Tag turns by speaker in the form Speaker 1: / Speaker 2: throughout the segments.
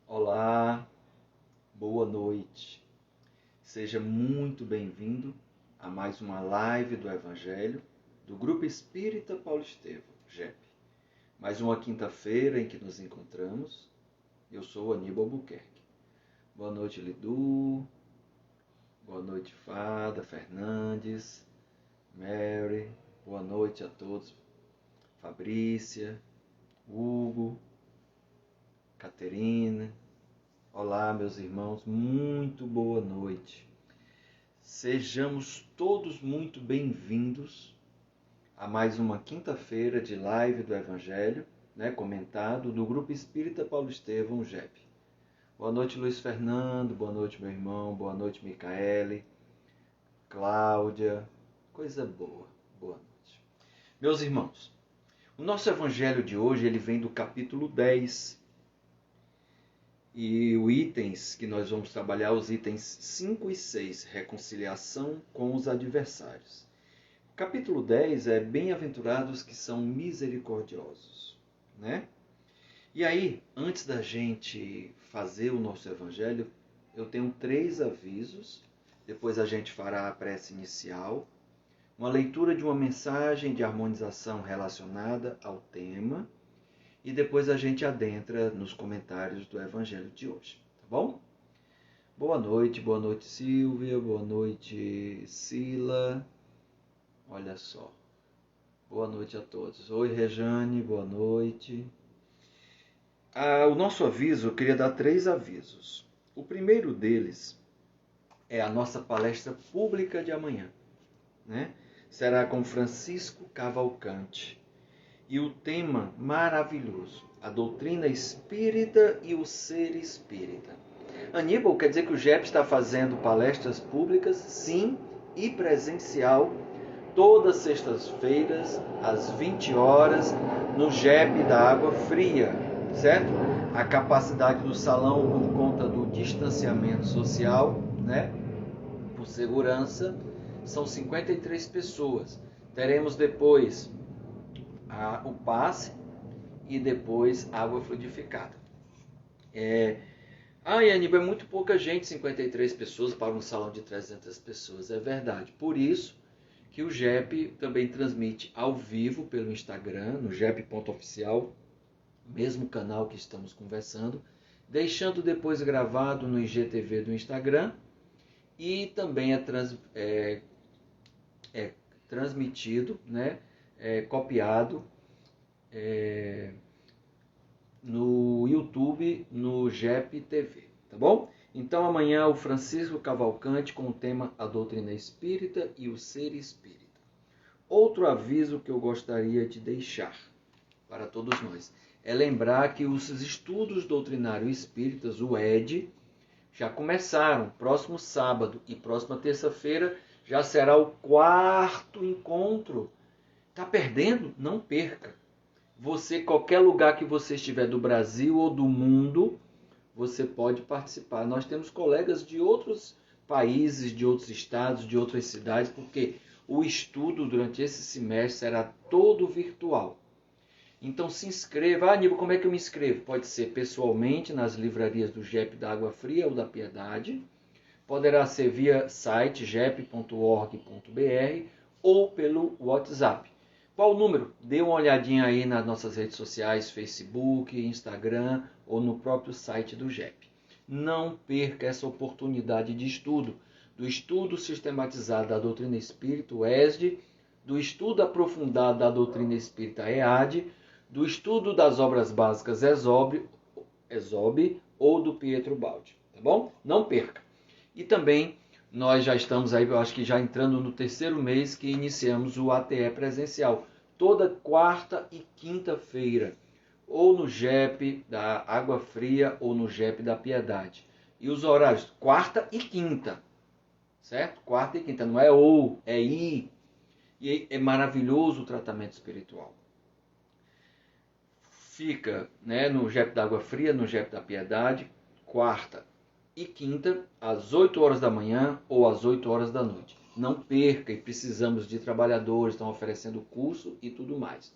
Speaker 1: Olá, boa noite. Seja muito bem-vindo a mais uma live do Evangelho do Grupo Espírita Paulo Estevão, GEP. Mais uma quinta-feira em que nos encontramos. Eu sou Aníbal Albuquerque. Boa noite, Lidu. Boa noite, Fada, Fernandes, Mary. Boa noite a todos. Fabrícia, Hugo, Caterina. Olá, meus irmãos, muito boa noite. Sejamos todos muito bem-vindos a mais uma quinta-feira de live do Evangelho, comentado do Grupo Espírita Paulo Estevão, GEP. Boa noite, Luiz Fernando, boa noite, meu irmão, boa noite, Micaele, Cláudia, coisa boa, boa noite. Meus irmãos, o nosso Evangelho de hoje ele vem do capítulo 10, e os itens que nós vamos trabalhar, os itens 5 e 6, reconciliação com os adversários. O capítulo 10 é bem-aventurados que são misericordiosos, E aí, antes da gente fazer o nosso evangelho, eu tenho 3 avisos, depois a gente fará a prece inicial, uma leitura de uma mensagem de harmonização relacionada ao tema, e depois a gente adentra nos comentários do Evangelho de hoje, tá bom? Boa noite Silvia, boa noite Sila, olha só. Boa noite a todos. Oi Rejane, boa noite. O nosso aviso, eu queria dar 3 avisos. O primeiro deles é a nossa palestra pública de amanhã, Será com Francisco Cavalcante. E o tema maravilhoso, a doutrina espírita e o ser espírita. Aníbal, quer dizer que o GEP está fazendo palestras públicas, sim, e presencial, todas sextas-feiras, às 20 horas, no GEP da Água Fria, certo? A capacidade do salão, por conta do distanciamento social, por segurança, são 53 pessoas. Teremos depois o passe e depois água fluidificada. Aníbal, é muito pouca gente, 53 pessoas para um salão de 300 pessoas. É verdade. Por isso que o GEP também transmite ao vivo pelo Instagram, no gep.oficial, mesmo canal que estamos conversando, deixando depois gravado no IGTV do Instagram, e também é transmitido, copiado no YouTube, no GEP TV, tá bom? Então amanhã o Francisco Cavalcante com o tema A Doutrina Espírita e o Ser Espírita. Outro aviso que eu gostaria de deixar para todos nós é lembrar que os estudos doutrinários espíritas, o ED, já começaram. Próximo sábado e próxima terça-feira já será o 4º encontro. Tá perdendo? Não perca. Você, qualquer lugar que você estiver do Brasil ou do mundo, você pode participar. Nós temos colegas de outros países, de outros estados, de outras cidades, porque o estudo durante esse semestre será todo virtual. Então se inscreva. Aníbal, como é que eu me inscrevo? Pode ser pessoalmente nas livrarias do GEP da Água Fria ou da Piedade. Poderá ser via site gep.org.br ou pelo WhatsApp. Qual o número? Dê uma olhadinha aí nas nossas redes sociais, Facebook, Instagram ou no próprio site do GEP. Não perca essa oportunidade de estudo, do estudo sistematizado da doutrina espírita, o ESD, do estudo aprofundado da doutrina espírita, EAD, do estudo das obras básicas ESOB ou do Pietro Baldi, tá bom? Não perca. E também nós já estamos aí, eu acho que já entrando no 3º mês que iniciamos o ATE presencial. Toda quarta e quinta-feira, ou no GEP da Água Fria ou no GEP da Piedade. E os horários, quarta e quinta, certo? Quarta e quinta, não é ou, é i. E é maravilhoso o tratamento espiritual. Fica no GEP da Água Fria, no GEP da Piedade, quarta e quinta, às 8 horas da manhã ou às 8 horas da noite. Não perca, e precisamos de trabalhadores, estão oferecendo curso e tudo mais.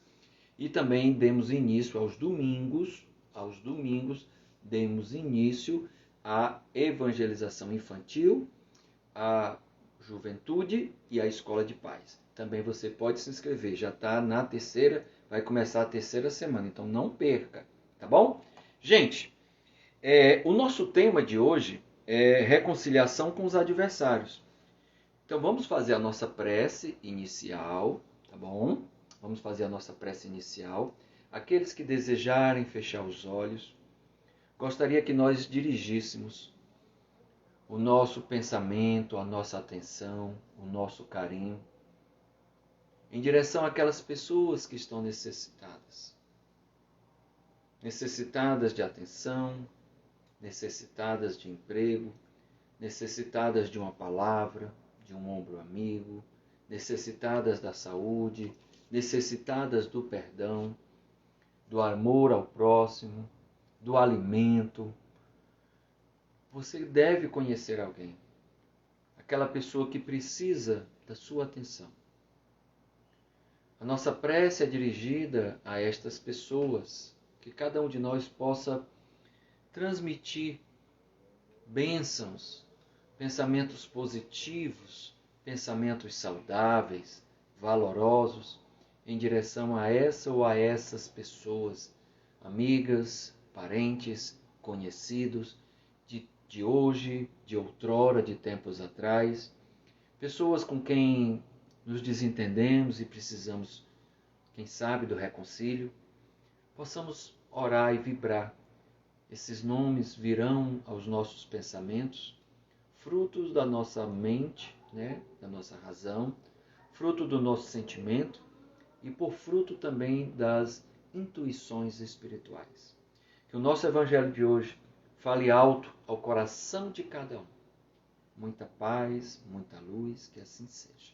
Speaker 1: E também demos início aos domingos, demos início à evangelização infantil, à juventude e à escola de pais. Também você pode se inscrever, já está na terceira, vai começar a terceira semana, então não perca, tá bom? Gente, o nosso tema de hoje é reconciliação com os adversários. Então vamos fazer a nossa prece inicial, tá bom? Vamos fazer a nossa prece inicial. Aqueles que desejarem fechar os olhos, gostaria que nós dirigíssemos o nosso pensamento, a nossa atenção, o nosso carinho em direção àquelas pessoas que estão necessitadas. Necessitadas de atenção, necessitadas de emprego, necessitadas de uma palavra, de um ombro amigo, necessitadas da saúde, necessitadas do perdão, do amor ao próximo, do alimento. Você deve conhecer alguém, aquela pessoa que precisa da sua atenção. A nossa prece é dirigida a estas pessoas, que cada um de nós possa transmitir bênçãos, pensamentos positivos, pensamentos saudáveis, valorosos, em direção a essa ou a essas pessoas, amigas, parentes, conhecidos, de hoje, de outrora, de tempos atrás, pessoas com quem nos desentendemos e precisamos, quem sabe, do reconcílio, possamos orar e vibrar. Esses nomes virão aos nossos pensamentos, frutos da nossa mente, da nossa razão, fruto do nosso sentimento e por fruto também das intuições espirituais. Que o nosso Evangelho de hoje fale alto ao coração de cada um. Muita paz, muita luz, que assim seja.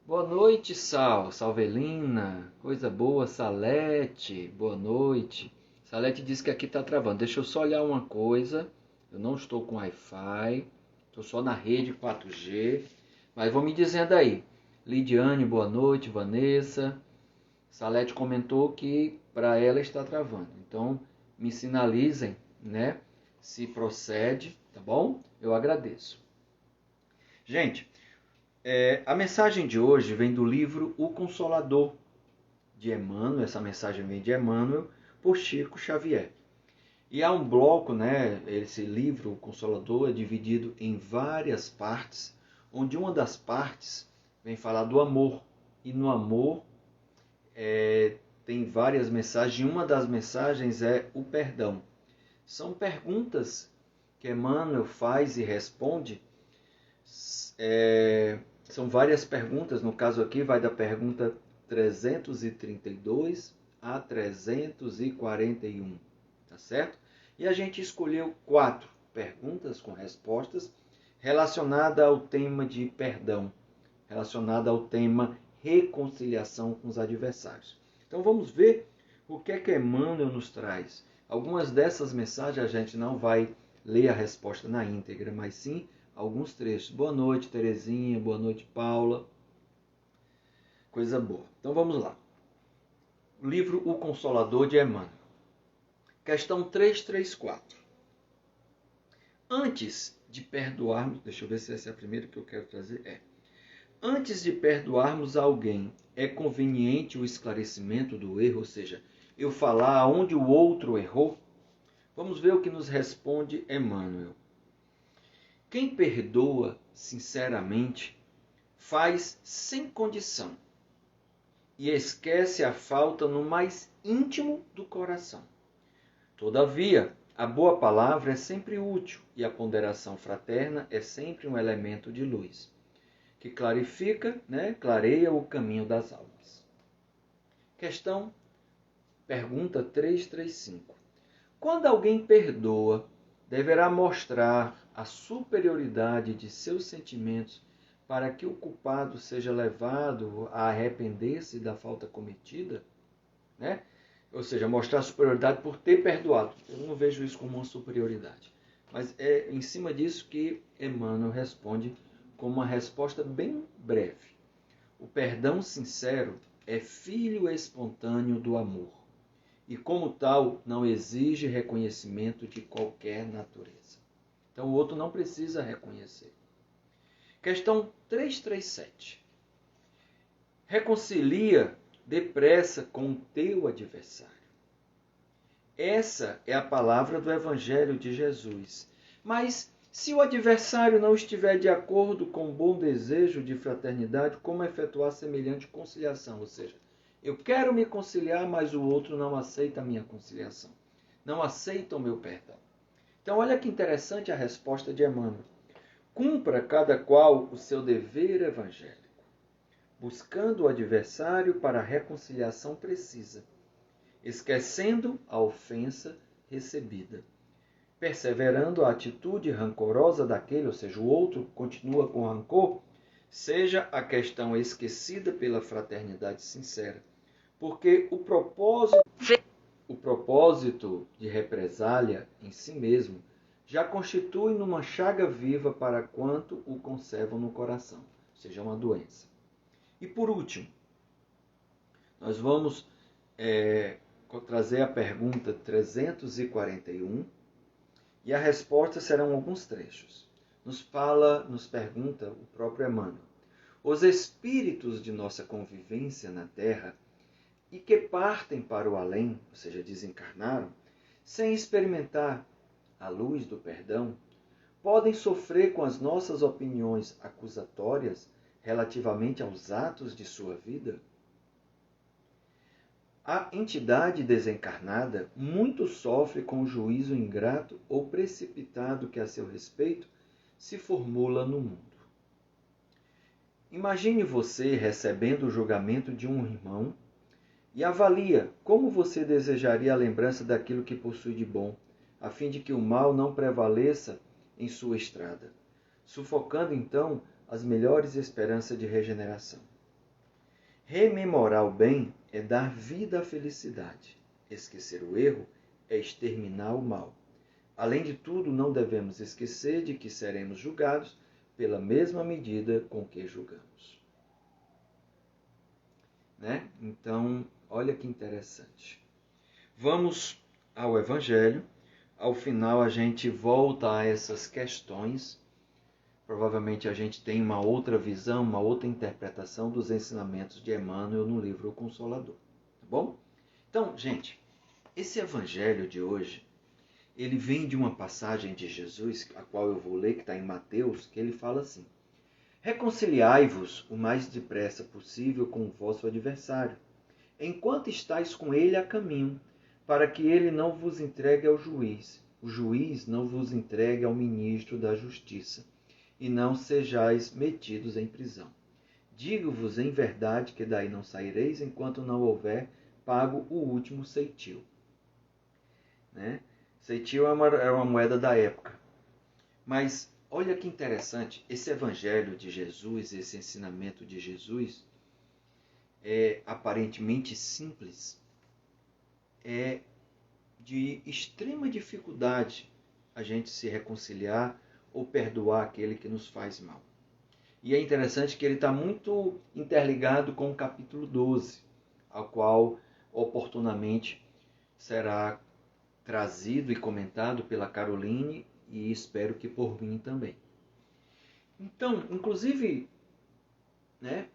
Speaker 1: Boa noite, Salvelina, coisa boa, Salete, boa noite. Salete disse que aqui está travando. Deixa eu só olhar uma coisa. Eu não estou com Wi-Fi, estou só na rede 4G. Mas vão me dizendo aí. Lidiane, boa noite. Vanessa. Salete comentou que para ela está travando. Então, me sinalizem, se procede, tá bom? Eu agradeço. Gente, a mensagem de hoje vem do livro O Consolador, de Emmanuel. Essa mensagem vem de Emmanuel, por Chico Xavier. E há um bloco, esse livro, O Consolador, é dividido em várias partes, onde uma das partes vem falar do amor. E no amor tem várias mensagens, e uma das mensagens é o perdão. São perguntas que Emmanuel faz e responde. São várias perguntas, no caso aqui vai da pergunta 332 a 341, tá certo? E a gente escolheu 4 perguntas com respostas relacionadas ao tema de perdão, relacionada ao tema reconciliação com os adversários. Então vamos ver o que é que Emmanuel nos traz. Algumas dessas mensagens a gente não vai ler a resposta na íntegra, mas sim alguns trechos. Boa noite, Terezinha. Boa noite, Paula. Coisa boa. Então vamos lá. O livro O Consolador, de Emmanuel. Questão 334. Antes de perdoarmos... Deixa eu ver se essa é a primeira que eu quero trazer. Antes de perdoarmos alguém, é conveniente o esclarecimento do erro, ou seja, eu falar onde o outro errou? Vamos ver o que nos responde Emmanuel. Quem perdoa sinceramente faz sem condição e esquece a falta no mais íntimo do coração. Todavia, a boa palavra é sempre útil e a ponderação fraterna é sempre um elemento de luz, que clarifica, clareia o caminho das almas. Pergunta 335. Quando alguém perdoa, deverá mostrar a superioridade de seus sentimentos para que o culpado seja levado a arrepender-se da falta cometida? Ou seja, mostrar a superioridade por ter perdoado. Eu não vejo isso como uma superioridade. Mas é em cima disso que Emmanuel responde com uma resposta bem breve. O perdão sincero é filho espontâneo do amor e, como tal, não exige reconhecimento de qualquer natureza. Então, o outro não precisa reconhecer. Questão 337. Reconcilia depressa com o teu adversário. Essa é a palavra do Evangelho de Jesus. Mas, se o adversário não estiver de acordo com o bom desejo de fraternidade, como efetuar semelhante conciliação? Ou seja, eu quero me conciliar, mas o outro não aceita a minha conciliação. Não aceita o meu perdão. Então, olha que interessante a resposta de Emmanuel. Cumpra cada qual o seu dever evangélico, buscando o adversário para a reconciliação precisa, esquecendo a ofensa recebida, perseverando a atitude rancorosa daquele, ou seja, o outro continua com rancor, seja a questão esquecida pela fraternidade sincera, porque o propósito de represália em si mesmo já constitui numa chaga viva para quanto o conservam no coração, ou seja, uma doença. E por último, nós vamos trazer a pergunta 341 e a resposta serão alguns trechos. Nos pergunta o próprio Emmanuel: os espíritos de nossa convivência na Terra e que partem para o além, ou seja, desencarnaram, sem experimentar a luz do perdão, podem sofrer com as nossas opiniões acusatórias relativamente aos atos de sua vida? A entidade desencarnada muito sofre com o juízo ingrato ou precipitado que a seu respeito se formula no mundo. Imagine você recebendo o julgamento de um irmão e avalia como você desejaria a lembrança daquilo que possui de bom, a fim de que o mal não prevaleça em sua estrada, sufocando então as melhores esperanças de regeneração. Rememorar o bem é dar vida à felicidade. Esquecer o erro é exterminar o mal. Além de tudo, não devemos esquecer de que seremos julgados pela mesma medida com que julgamos. Né? Então, olha que interessante. Vamos ao Evangelho. Ao final, a gente volta a essas questões. Provavelmente a gente tem uma outra visão, uma outra interpretação dos ensinamentos de Emmanuel no livro O Consolador. Tá bom? Então, gente, esse Evangelho de hoje, ele vem de uma passagem de Jesus, a qual eu vou ler, que está em Mateus, que ele fala assim: reconciliai-vos o mais depressa possível com o vosso adversário, enquanto estáis com ele a caminho, para que ele não vos entregue ao juiz, o juiz não vos entregue ao ministro da justiça, e não sejais metidos em prisão. Digo-vos em verdade que daí não saireis enquanto não houver pago o último ceitil. Né? Ceitil era uma moeda da época. Mas olha que interessante, esse evangelho de Jesus, esse ensinamento de Jesus, é aparentemente simples, é de extrema dificuldade a gente se reconciliar ou perdoar aquele que nos faz mal. E é interessante que ele está muito interligado com o capítulo 12, ao qual oportunamente será trazido e comentado pela Caroline e espero que por mim também. Então, inclusive, né,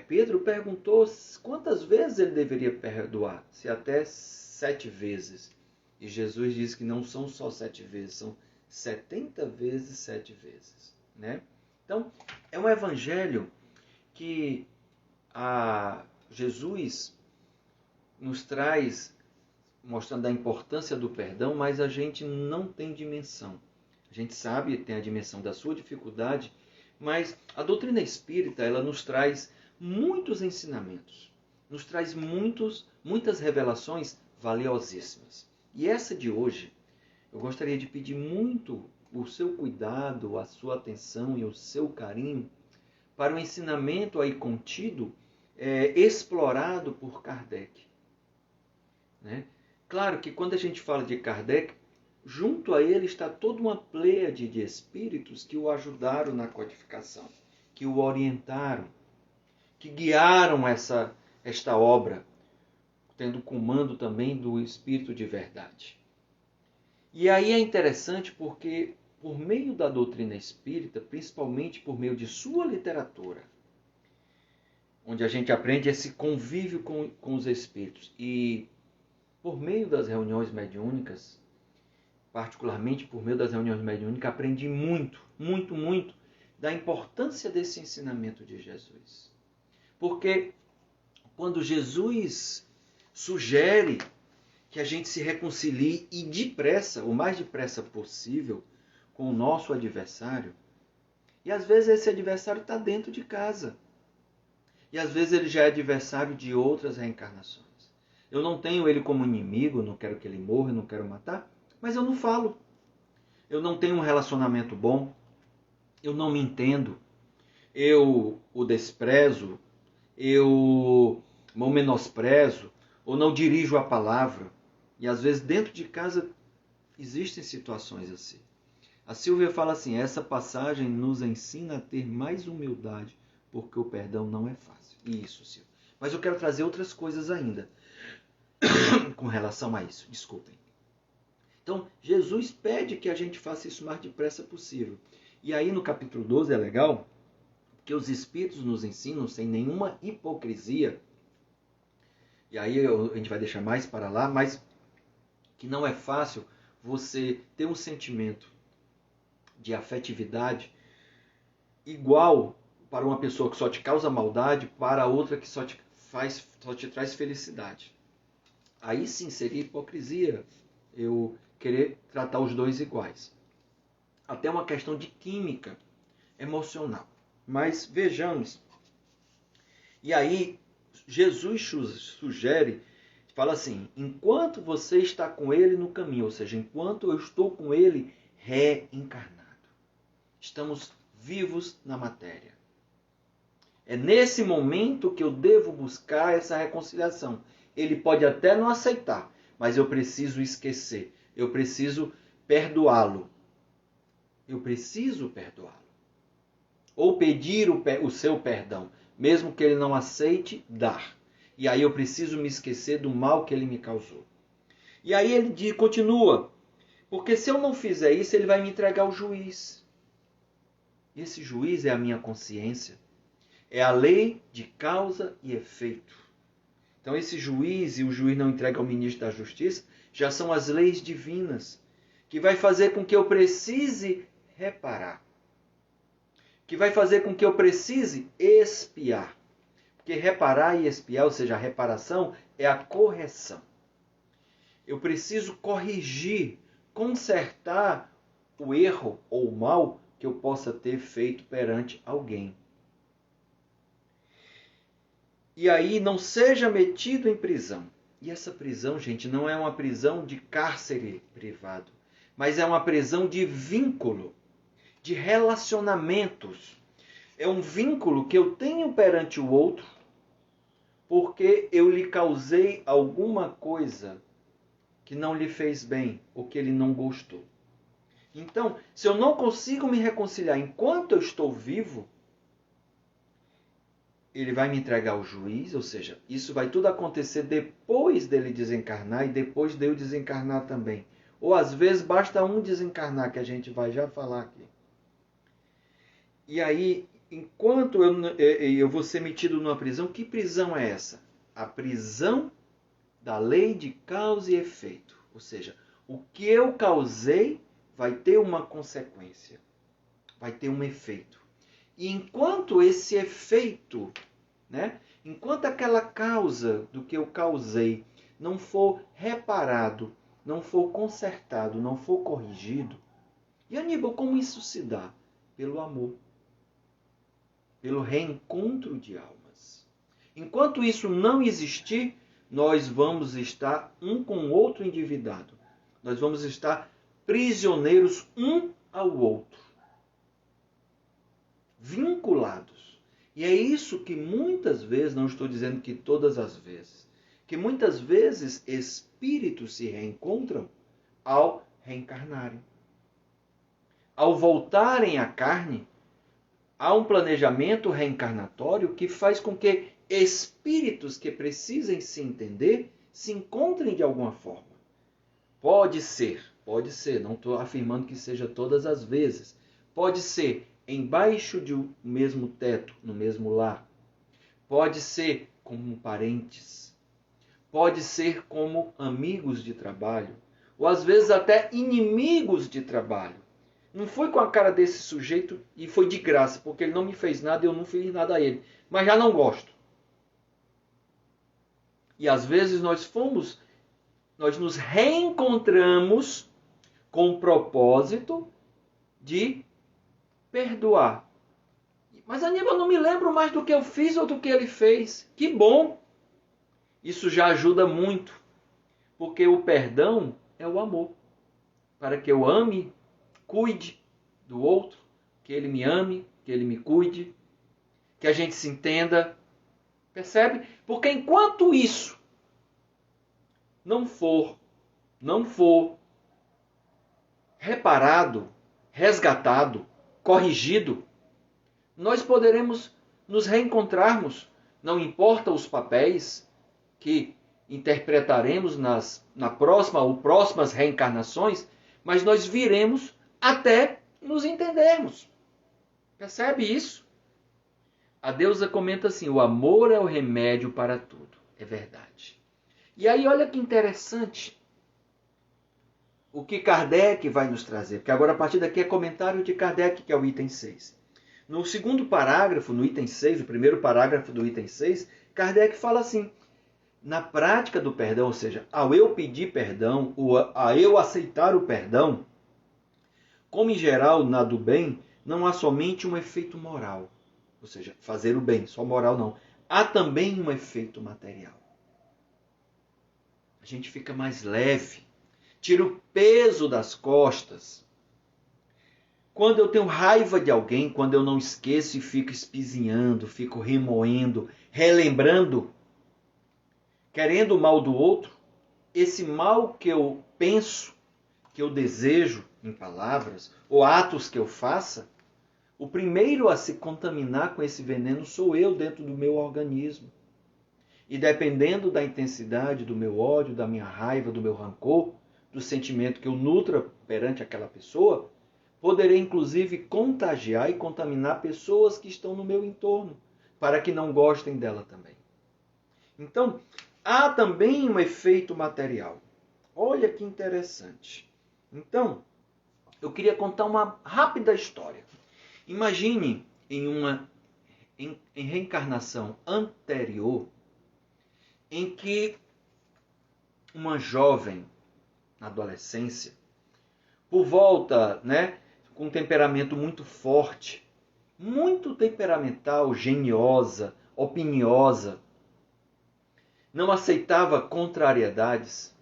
Speaker 1: Pedro perguntou quantas vezes ele deveria perdoar, se até 7 vezes. E Jesus diz que não são só 7 vezes, são 70 vezes 7 vezes. Né? Então, é um evangelho que Jesus nos traz, mostrando a importância do perdão, mas a gente não tem dimensão. A gente sabe, tem a dimensão da sua dificuldade, mas a doutrina espírita, ela nos traz muitos ensinamentos, nos traz muitas revelações valiosíssimas. E essa de hoje, eu gostaria de pedir muito o seu cuidado, a sua atenção e o seu carinho para o ensinamento aí contido, explorado por Kardec. Né? Claro que quando a gente fala de Kardec, junto a ele está toda uma pleiade de espíritos que o ajudaram na codificação, que o orientaram, que guiaram esta obra. tendo comando também do Espírito de verdade. E aí é interessante porque, por meio da doutrina espírita, principalmente por meio de sua literatura, onde a gente aprende esse convívio com os espíritos, e por meio das reuniões mediúnicas, particularmente por meio das reuniões mediúnicas, aprendi muito, muito, muito da importância desse ensinamento de Jesus. Porque quando Jesus sugere que a gente se reconcilie e depressa, o mais depressa possível, com o nosso adversário, e às vezes esse adversário está dentro de casa. E às vezes ele já é adversário de outras reencarnações. Eu não tenho ele como inimigo, não quero que ele morra, não quero matar, mas eu não falo. Eu não tenho um relacionamento bom, eu não me entendo, eu o desprezo, eu o menosprezo, ou não dirijo a palavra. E às vezes dentro de casa existem situações assim. A Silvia fala assim, essa passagem nos ensina a ter mais humildade, porque o perdão não é fácil. Isso, Silvia. Mas eu quero trazer outras coisas ainda com relação a isso, desculpem. Então, Jesus pede que a gente faça isso o mais depressa possível. E aí no capítulo 12 é legal, que os Espíritos nos ensinam, sem nenhuma hipocrisia, e aí a gente vai deixar mais para lá, mas que não é fácil você ter um sentimento de afetividade igual para uma pessoa que só te causa maldade, para outra que só te traz felicidade. Aí sim seria hipocrisia eu querer tratar os dois iguais. Até uma questão de química emocional. Mas vejamos. E aí Jesus sugere, fala assim, enquanto você está com ele no caminho, ou seja, enquanto eu estou com ele reencarnado. Estamos vivos na matéria. É nesse momento que eu devo buscar essa reconciliação. Ele pode até não aceitar, mas eu preciso esquecer. Eu preciso perdoá-lo. Eu preciso perdoá-lo. Ou pedir o seu perdão, mesmo que ele não aceite, dar. E aí eu preciso me esquecer do mal que ele me causou. E aí ele continua, porque se eu não fizer isso, ele vai me entregar ao juiz. E esse juiz é a minha consciência. É a lei de causa e efeito. Então esse juiz, e o juiz não entrega ao ministro da Justiça, já são as leis divinas, que vai fazer com que eu precise reparar. Que vai fazer com que eu precise expiar. Porque reparar e expiar, ou seja, a reparação, é a correção. Eu preciso corrigir, consertar o erro ou o mal que eu possa ter feito perante alguém. E aí não seja metido em prisão. E essa prisão, gente, não é uma prisão de cárcere privado, mas é uma prisão de vínculo, de relacionamentos. É um vínculo que eu tenho perante o outro, porque eu lhe causei alguma coisa que não lhe fez bem, ou que ele não gostou. Então, se eu não consigo me reconciliar enquanto eu estou vivo, ele vai me entregar ao juiz, ou seja, isso vai tudo acontecer depois dele desencarnar e depois de eu desencarnar também. Ou às vezes basta um desencarnar, que a gente vai já falar aqui. E aí, enquanto eu vou ser metido numa prisão, que prisão é essa? A prisão da lei de causa e efeito. Ou seja, o que eu causei vai ter uma consequência, vai ter um efeito. E enquanto esse efeito, enquanto aquela causa do que eu causei não for reparado, não for consertado, não for corrigido, e Aníbal, como isso se dá? Pelo amor, pelo reencontro de almas. Enquanto isso não existir, nós vamos estar um com o outro endividado. Nós vamos estar prisioneiros um ao outro. Vinculados. E é isso que muitas vezes, não estou dizendo que todas as vezes, que muitas vezes espíritos se reencontram ao reencarnarem. Ao voltarem à carne, há um planejamento reencarnatório que faz com que espíritos que precisem se entender se encontrem de alguma forma. Pode ser, não estou afirmando que seja todas as vezes. Pode ser embaixo de um mesmo teto, no mesmo lar. Pode ser como parentes. Pode ser como amigos de trabalho. Ou às vezes até inimigos de trabalho. Não foi com a cara desse sujeito e foi de graça, porque ele não me fez nada e eu não fiz nada a ele. Mas já não gosto. E às vezes nós nos reencontramos com o propósito de perdoar. Mas Aníbal, eu não me lembro mais do que eu fiz ou do que ele fez. Que bom! Isso já ajuda muito, porque o perdão é o amor. Para que eu ame, cuide do outro, que ele me ame, que ele me cuide, que a gente se entenda. Percebe? Porque enquanto isso não for reparado, resgatado, corrigido, nós poderemos nos reencontrarmos. Não importa os papéis que interpretaremos na próxima ou próximas reencarnações, mas nós viremos até nos entendermos. Percebe isso? A deusa comenta assim: o amor é o remédio para tudo. É verdade. E aí olha que interessante o que Kardec vai nos trazer, porque agora a partir daqui é comentário de Kardec, que é o item 6. No segundo parágrafo, no item 6, o primeiro parágrafo do item 6, Kardec fala assim: na prática do perdão, ou seja, ao eu pedir perdão, ou a eu aceitar o perdão, como em geral na do bem, não há somente um efeito moral, ou seja, fazer o bem, só moral não. Há também um efeito material. A gente fica mais leve, tira o peso das costas. Quando eu tenho raiva de alguém, quando eu não esqueço e fico espizinhando, fico remoendo, relembrando, querendo o mal do outro, esse mal que eu penso, que eu desejo em palavras, ou atos que eu faça, o primeiro a se contaminar com esse veneno sou eu dentro do meu organismo. E dependendo da intensidade do meu ódio, da minha raiva, do meu rancor, do sentimento que eu nutra perante aquela pessoa, poderei inclusive contagiar e contaminar pessoas que estão no meu entorno, para que não gostem dela também. Então, há também um efeito material. Olha que interessante. Então, eu queria contar uma rápida história. Imagine em reencarnação anterior, em que uma jovem, na adolescência, por volta, com um temperamento muito forte, muito temperamental, geniosa, opiniosa, não aceitava contrariedades,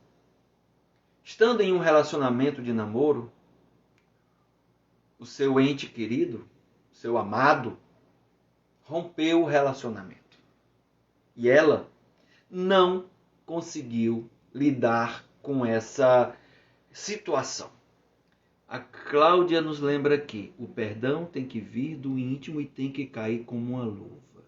Speaker 1: estando em um relacionamento de namoro, o seu ente querido, o seu amado, rompeu o relacionamento. E ela não conseguiu lidar com essa situação. A Cláudia nos lembra que o perdão tem que vir do íntimo e tem que cair como uma luva.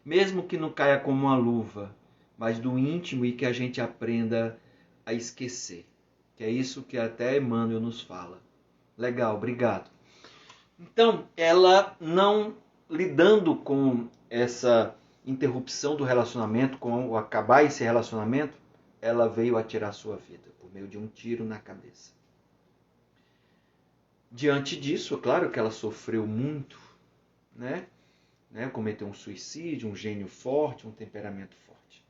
Speaker 1: Mesmo que não caia como uma luva, mas do íntimo, e que a gente aprenda a esquecer. Que é isso que até Emmanuel nos fala. Legal, obrigado. Então, ela não lidando com essa interrupção do relacionamento, com o acabar esse relacionamento, ela veio a tirar sua vida por meio de um tiro na cabeça. Diante disso, claro que ela sofreu muito, cometeu um suicídio, um gênio forte, um temperamento forte.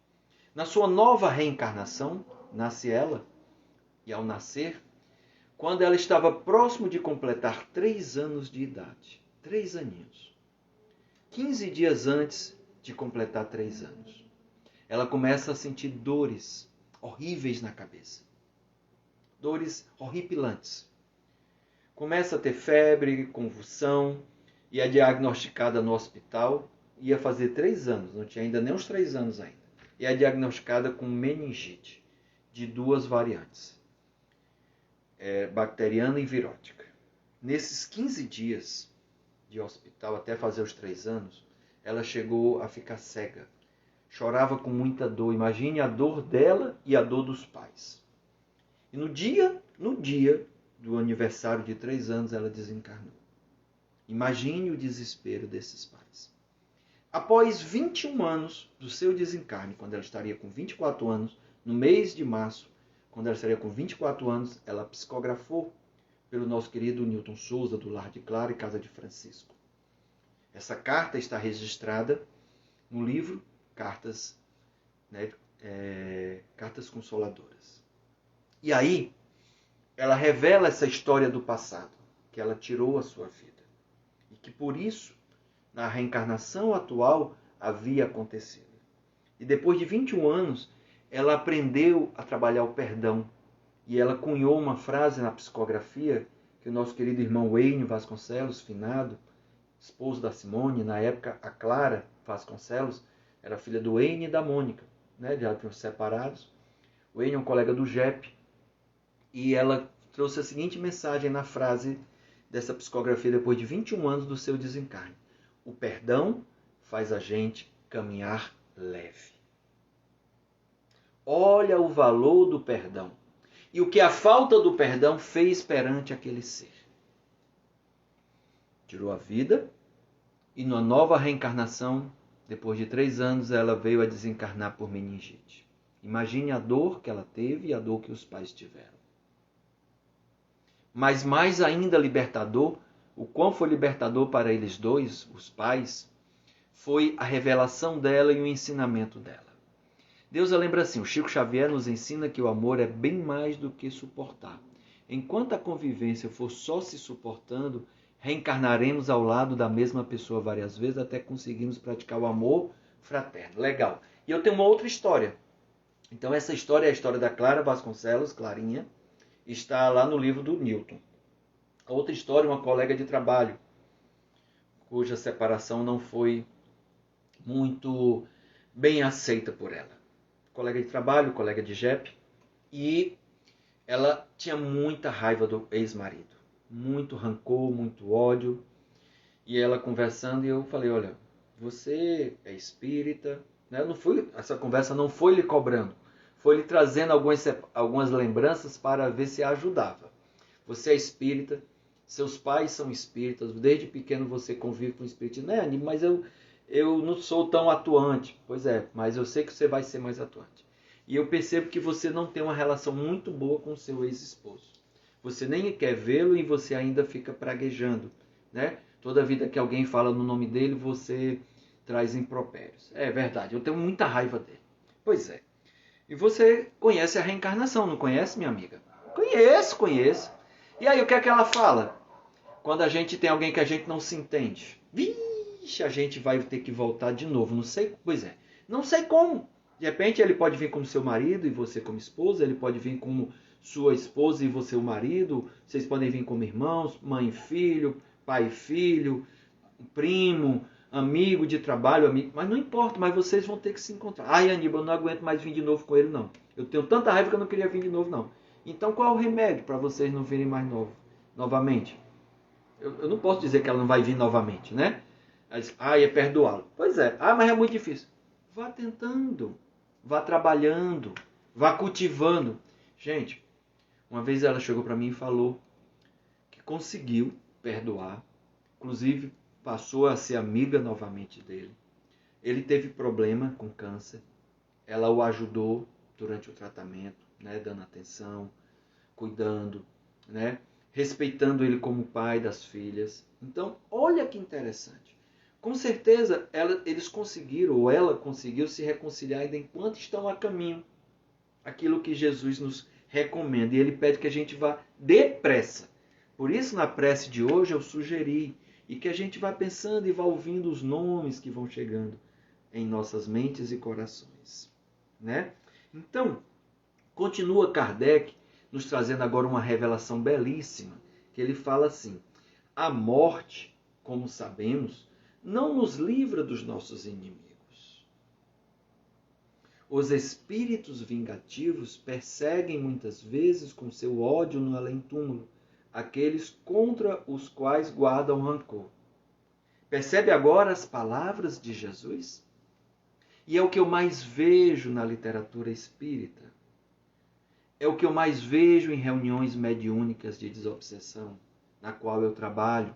Speaker 1: Na sua nova reencarnação, nasce ela, e ao nascer, quando ela estava próximo de completar 3 anos de idade, 3 aninhos, 15 dias antes de completar 3 anos, ela começa a sentir dores horríveis na cabeça, dores horripilantes. Começa a ter febre, convulsão, e é diagnosticada no hospital. Ia fazer 3 anos, não tinha ainda nem os 3 anos ainda. E é diagnosticada com meningite, de 2 variantes, bacteriana e virótica. Nesses 15 dias de hospital, até fazer os 3 anos, ela chegou a ficar cega. chorava com muita dor. Imagine a dor dela e a dor dos pais. E no dia do aniversário de 3 anos, ela desencarnou. Imagine o desespero desses pais. Após 21 anos do seu desencarne, quando ela estaria com 24 anos, no mês de março, quando ela estaria com 24 anos, ela psicografou pelo nosso querido Newton Souza, do Lar de Clara e Casa de Francisco. Essa carta está registrada no livro Cartas, Cartas Consoladoras. E aí, ela revela essa história do passado, que ela tirou a sua vida. E que por isso, na reencarnação atual, havia acontecido. E depois de 21 anos, ela aprendeu a trabalhar o perdão. E ela cunhou uma frase na psicografia que o nosso querido irmão Wayne Vasconcelos, finado, esposo da Simone, na época a Clara Vasconcelos, era filha do Wayne e da Mônica, já tinham separados. O Wayne é um colega do JEP, e ela trouxe a seguinte mensagem na frase dessa psicografia depois de 21 anos do seu desencarne. O perdão faz a gente caminhar leve. Olha o valor do perdão. E o que a falta do perdão fez perante aquele ser. Tirou a vida e numa nova reencarnação, depois de 3 anos, ela veio a desencarnar por meningite. Imagine a dor que ela teve e a dor que os pais tiveram. Mas mais ainda libertador, o quão foi libertador para eles dois, os pais, foi a revelação dela e o ensinamento dela. Deus lembra assim, o Chico Xavier nos ensina que o amor é bem mais do que suportar. Enquanto a convivência for só se suportando, reencarnaremos ao lado da mesma pessoa várias vezes até conseguirmos praticar o amor fraterno. Legal. E eu tenho uma outra história. Então essa história é a história da Clara Vasconcelos, Clarinha, está lá no livro do Newton. A outra história, uma colega de trabalho, cuja separação não foi muito bem aceita por ela. Colega de trabalho, colega de JEP, e ela tinha muita raiva do ex-marido. Muito rancor, muito ódio. E ela conversando, e eu falei, olha, você é espírita. Essa conversa não foi lhe cobrando. Foi lhe trazendo algumas lembranças para ver se a ajudava. Você é espírita, seus pais são espíritas, desde pequeno você convive com espiritismo. Mas eu não sou tão atuante. Pois é, mas eu sei que você vai ser mais atuante. E eu percebo que você não tem uma relação muito boa com o seu ex-esposo. Você nem quer vê-lo e você ainda fica praguejando, Toda vida que alguém fala no nome dele, você traz impropérios. É verdade, eu tenho muita raiva dele. Pois é. E você conhece a reencarnação, não conhece, minha amiga? Conheço. E aí, o que é que ela fala? Quando a gente tem alguém que a gente não se entende. Vixe, a gente vai ter que voltar de novo. Não sei, pois é. Não sei como. De repente, ele pode vir como seu marido e você como esposa. Ele pode vir como sua esposa e você o marido. Vocês podem vir como irmãos, mãe e filho, pai e filho, primo, amigo de trabalho, amigo, mas não importa, mas vocês vão ter que se encontrar. Ai, Aníbal, eu não aguento mais vir de novo com ele, não. Eu tenho tanta raiva que eu não queria vir de novo, não. Então, qual é o remédio para vocês não virem mais novamente? Eu não posso dizer que ela não vai vir novamente, Ela diz, é perdoá-lo. Pois é, mas é muito difícil. Vá tentando, vá trabalhando, vá cultivando. Gente, uma vez ela chegou para mim e falou que conseguiu perdoar, inclusive passou a ser amiga novamente dele. Ele teve problema com câncer. Ela o ajudou durante o tratamento, dando atenção, cuidando, respeitando ele como pai das filhas. Então, olha que interessante. Com certeza, eles conseguiram, ou ela conseguiu se reconciliar ainda enquanto estão a caminho. Aquilo que Jesus nos recomenda. E ele pede que a gente vá depressa. Por isso, na prece de hoje, eu sugeri e que a gente vá pensando e vá ouvindo os nomes que vão chegando em nossas mentes e corações. Então, continua Kardec nos trazendo agora uma revelação belíssima, que ele fala assim, a morte, como sabemos, não nos livra dos nossos inimigos. Os espíritos vingativos perseguem muitas vezes com seu ódio no além-túmulo aqueles contra os quais guardam rancor. Percebe agora as palavras de Jesus? E é o que eu mais vejo na literatura espírita. É o que eu mais vejo em reuniões mediúnicas de desobsessão, na qual eu trabalho.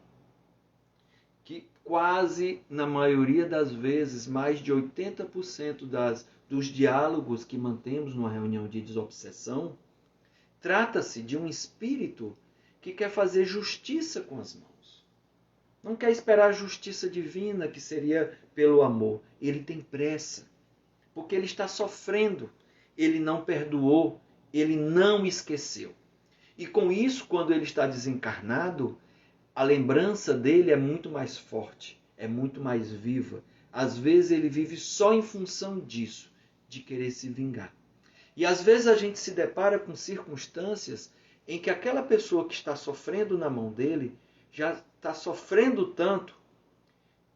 Speaker 1: Que quase, na maioria das vezes, mais de 80% dos diálogos que mantemos numa reunião de desobsessão, trata-se de um espírito que quer fazer justiça com as mãos. Não quer esperar a justiça divina, que seria pelo amor. Ele tem pressa, porque ele está sofrendo. Ele não perdoou, ele não esqueceu. E com isso, quando ele está desencarnado, a lembrança dele é muito mais forte, é muito mais viva. Às vezes ele vive só em função disso, de querer se vingar. E às vezes a gente se depara com circunstâncias em que aquela pessoa que está sofrendo na mão dele já está sofrendo tanto,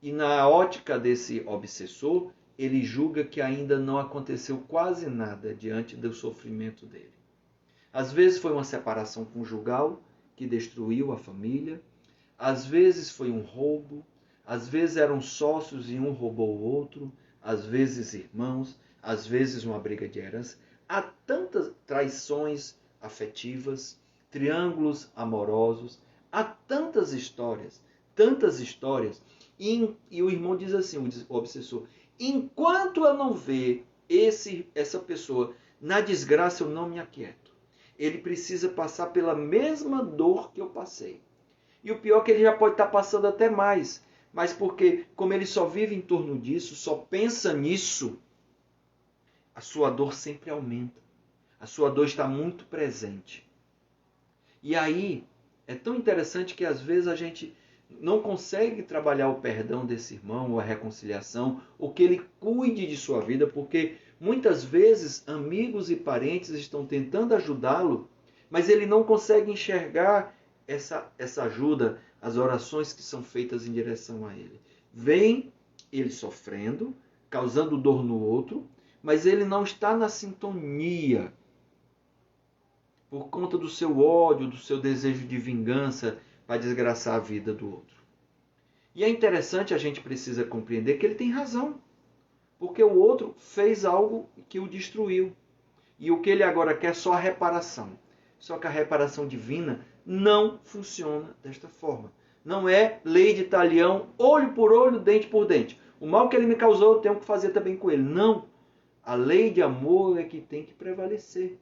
Speaker 1: e na ótica desse obsessor, ele julga que ainda não aconteceu quase nada diante do sofrimento dele. Às vezes foi uma separação conjugal que destruiu a família, às vezes foi um roubo, às vezes eram sócios e um roubou o outro, às vezes irmãos, às vezes uma briga de herança. Há tantas traições afetivas, triângulos amorosos, há tantas histórias. E o irmão diz assim, o obsessor, enquanto eu não ver essa pessoa na desgraça, eu não me aquieto. Ele precisa passar pela mesma dor que eu passei. E o pior é que ele já pode estar passando até mais. Mas porque, como ele só vive em torno disso, só pensa nisso, a sua dor sempre aumenta. A sua dor está muito presente. E aí, é tão interessante que às vezes a gente não consegue trabalhar o perdão desse irmão, ou a reconciliação, ou que ele cuide de sua vida, porque muitas vezes amigos e parentes estão tentando ajudá-lo, mas ele não consegue enxergar essa ajuda, as orações que são feitas em direção a ele. Vem ele sofrendo, causando dor no outro, mas ele não está na sintonia por conta do seu ódio, do seu desejo de vingança para desgraçar a vida do outro. E é interessante, a gente precisa compreender que ele tem razão, porque o outro fez algo que o destruiu. E o que ele agora quer é só a reparação. Só que a reparação divina não funciona desta forma. Não é lei de talião, olho por olho, dente por dente. O mal que ele me causou, eu tenho que fazer também com ele. Não. A lei de amor é que tem que prevalecer.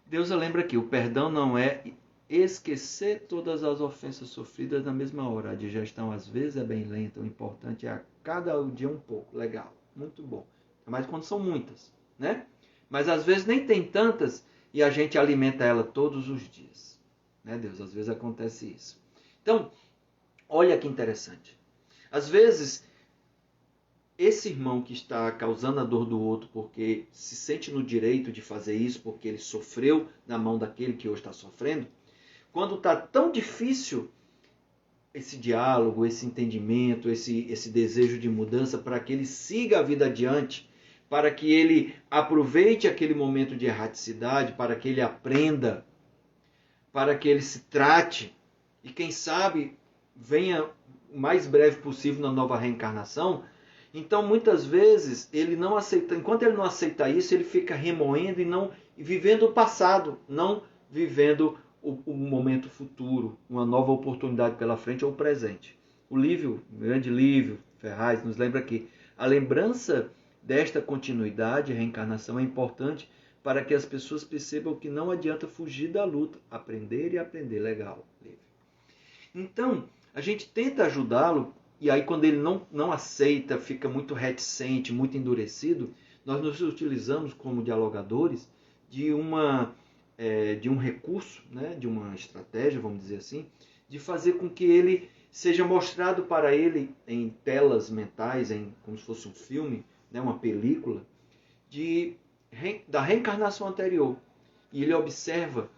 Speaker 1: Deus lembra aqui, o perdão não é esquecer todas as ofensas sofridas na mesma hora. A digestão às vezes é bem lenta, o importante é a cada dia um pouco. Legal, muito bom. Mas quando são muitas, né? Mas às vezes nem tem tantas e a gente alimenta ela todos os dias. Né, Deus? Às vezes acontece isso. Então, olha que interessante. Às vezes, esse irmão que está causando a dor do outro porque se sente no direito de fazer isso, porque ele sofreu na mão daquele que hoje está sofrendo, quando está tão difícil esse diálogo, esse entendimento, esse desejo de mudança para que ele siga a vida adiante, para que ele aproveite aquele momento de erraticidade, para que ele aprenda, para que ele se trate e, quem sabe, venha o mais breve possível na nova reencarnação. Então, muitas vezes, ele não aceita, enquanto ele não aceita isso, ele fica remoendo e vivendo o passado, não vivendo o momento futuro, uma nova oportunidade pela frente ou o presente. O grande Lívio Ferraz, nos lembra que a lembrança desta continuidade, reencarnação, é importante para que as pessoas percebam que não adianta fugir da luta. Aprender e aprender. Legal, Lívio. Então, a gente tenta ajudá-lo, e aí quando ele não aceita, fica muito reticente, muito endurecido, nós nos utilizamos como dialogadores de um recurso, né, de uma estratégia, vamos dizer assim, de fazer com que ele seja mostrado para ele em telas mentais, como se fosse um filme, né, uma película, da reencarnação anterior. E ele observa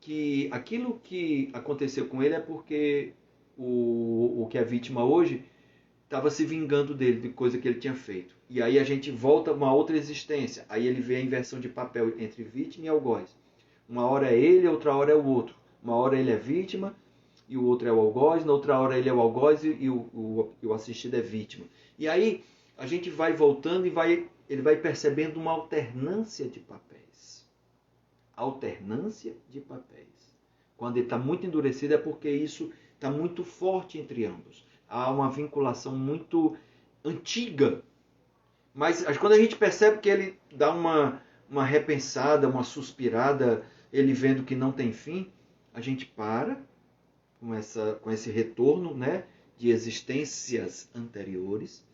Speaker 1: que aquilo que aconteceu com ele é porque o que é vítima hoje estava se vingando dele, de coisa que ele tinha feito. E aí a gente volta a uma outra existência. Aí ele vê a inversão de papel entre vítima e algoz. Uma hora é ele, outra hora é o outro. Uma hora ele é vítima e o outro é o algoz. Na outra hora ele é o algoz e o assistido é vítima. E aí a gente vai voltando e ele vai percebendo uma alternância de papéis. Alternância de papéis. Quando ele está muito endurecido é porque isso está muito forte entre ambos. Há uma vinculação muito antiga. Mas quando a gente percebe que ele dá uma repensada, uma suspirada, ele vendo que não tem fim, a gente para com esse retorno, né, de existências anteriores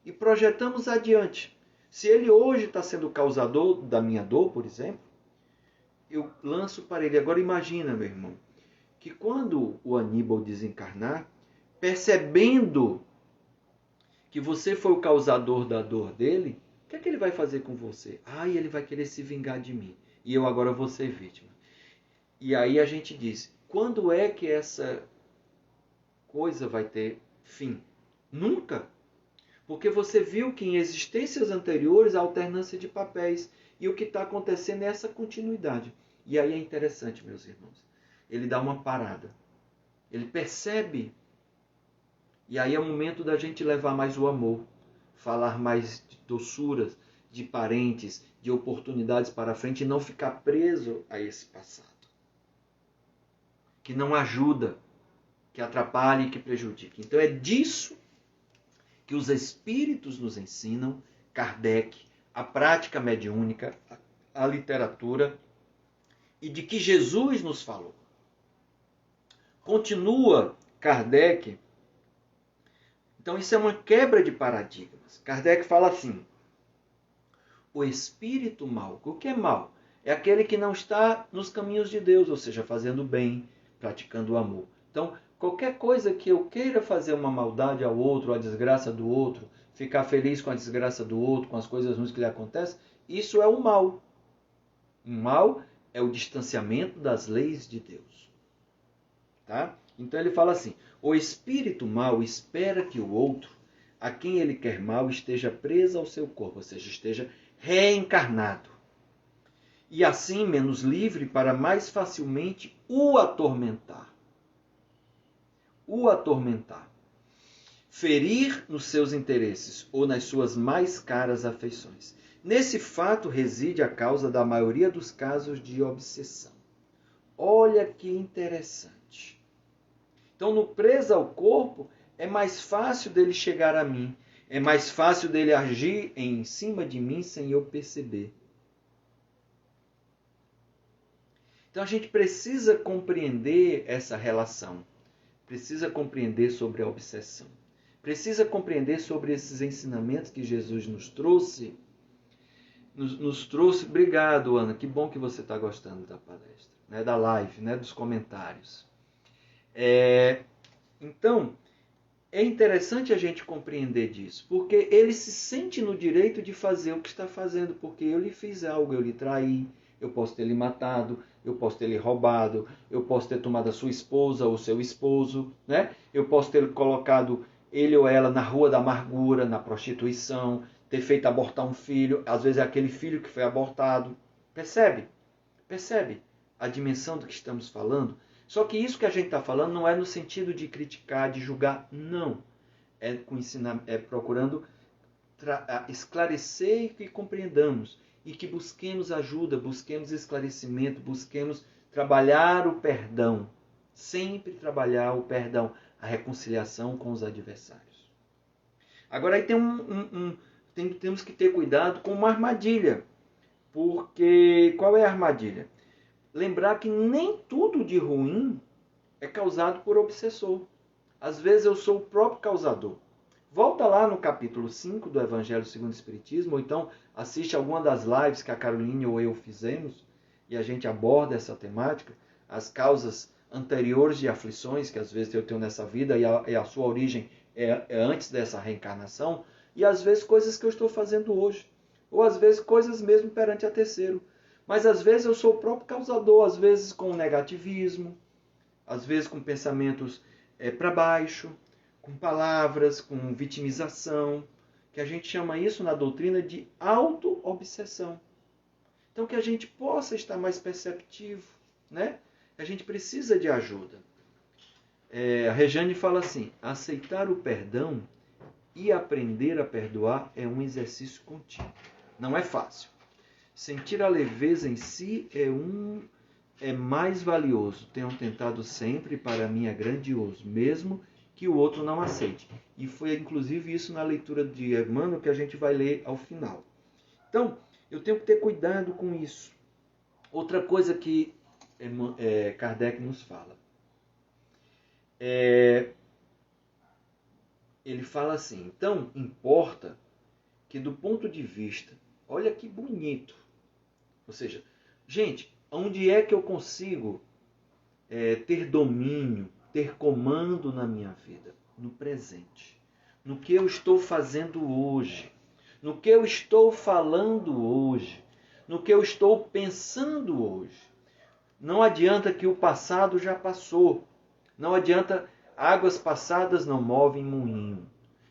Speaker 1: e projetamos adiante. Se ele hoje está sendo o causador da minha dor, por exemplo, eu lanço para ele. Agora imagina, meu irmão, que quando o Aníbal desencarnar, percebendo que você foi o causador da dor dele, o que é que ele vai fazer com você? Ele vai querer se vingar de mim. E eu agora vou ser vítima. E aí a gente diz, quando é que essa coisa vai ter fim? Nunca. Porque você viu que em existências anteriores há alternância de papéis. E o que está acontecendo é essa continuidade. E aí é interessante, meus irmãos. Ele dá uma parada. Ele percebe. E aí é o momento da gente levar mais o amor. Falar mais de doçuras, de parentes, de oportunidades para frente. E não ficar preso a esse passado. Que não ajuda, que atrapalha e que prejudica. Então é disso que os espíritos nos ensinam, Kardec, a prática mediúnica, a literatura, e de que Jesus nos falou. Continua Kardec. Então isso é uma quebra de paradigmas. Kardec fala assim, o espírito mau, o que é mau? É aquele que não está nos caminhos de Deus, ou seja, fazendo bem, praticando o amor. Então, qualquer coisa que eu queira fazer uma maldade ao outro, a desgraça do outro, ficar feliz com a desgraça do outro, com as coisas ruins que lhe acontecem, isso é o mal. O mal é o distanciamento das leis de Deus. Tá? Então ele fala assim, o espírito mau espera que o outro, a quem ele quer mal, esteja preso ao seu corpo, ou seja, esteja reencarnado. E assim menos livre para mais facilmente o atormentar. O atormentar. Ferir nos seus interesses ou nas suas mais caras afeições. Nesse fato reside a causa da maioria dos casos de obsessão. Olha que interessante. Então, no preso ao corpo, é mais fácil dele chegar a mim. É mais fácil dele agir em cima de mim sem eu perceber. Então, a gente precisa compreender essa relação. Precisa compreender sobre a obsessão. Precisa compreender sobre esses ensinamentos que Jesus nos trouxe. Nos trouxe. Obrigado, Ana. Que bom que você está gostando da palestra, né? Da live, né? Dos comentários. Então, é interessante a gente compreender disso, porque ele se sente no direito de fazer o que está fazendo, porque eu lhe fiz algo, eu lhe traí, eu posso ter lhe matado, eu posso ter lhe roubado, eu posso ter tomado a sua esposa ou seu esposo, né? Eu posso ter colocado ele ou ela na rua da amargura, na prostituição, ter feito abortar um filho, às vezes é aquele filho que foi abortado. Percebe? Percebe a dimensão do que estamos falando? Só que isso que a gente está falando não é no sentido de criticar, de julgar, não. É procurando esclarecer e que compreendamos. E que busquemos ajuda, busquemos esclarecimento, busquemos trabalhar o perdão. Sempre trabalhar o perdão, a reconciliação com os adversários. Agora aí temos que ter cuidado com uma armadilha. Porque qual é a armadilha? Lembrar que nem tudo de ruim é causado por obsessor. Às vezes eu sou o próprio causador. Volta lá no capítulo 5 do Evangelho segundo o Espiritismo, ou então assiste alguma das lives que a Caroline ou eu fizemos, e a gente aborda essa temática, as causas anteriores de aflições que às vezes eu tenho nessa vida, e a sua origem é antes dessa reencarnação, e às vezes coisas que eu estou fazendo hoje, ou às vezes coisas mesmo perante a terceiro. Mas às vezes eu sou o próprio causador, às vezes com negativismo, às vezes com pensamentos para baixo, com palavras, com vitimização, que a gente chama isso na doutrina de auto-obsessão. Então que a gente possa estar mais perceptivo, né? A gente precisa de ajuda. A Rejane fala assim, aceitar o perdão e aprender a perdoar é um exercício contínuo. Não é fácil. Sentir a leveza em si é mais valioso. Tenho tentado sempre, para mim é grandioso, mesmo que o outro não aceite. E foi inclusive isso na leitura de Emmanuel que a gente vai ler ao final. Então, eu tenho que ter cuidado com isso. Outra coisa que Kardec nos fala. Ele fala assim, então importa que do ponto de vista, olha que bonito, ou seja, gente, onde é que eu consigo ter domínio, ter comando na minha vida? No presente, no que eu estou fazendo hoje, no que eu estou falando hoje, no que eu estou pensando hoje. Não adianta que o passado já passou, não adianta, águas passadas não movem moinho.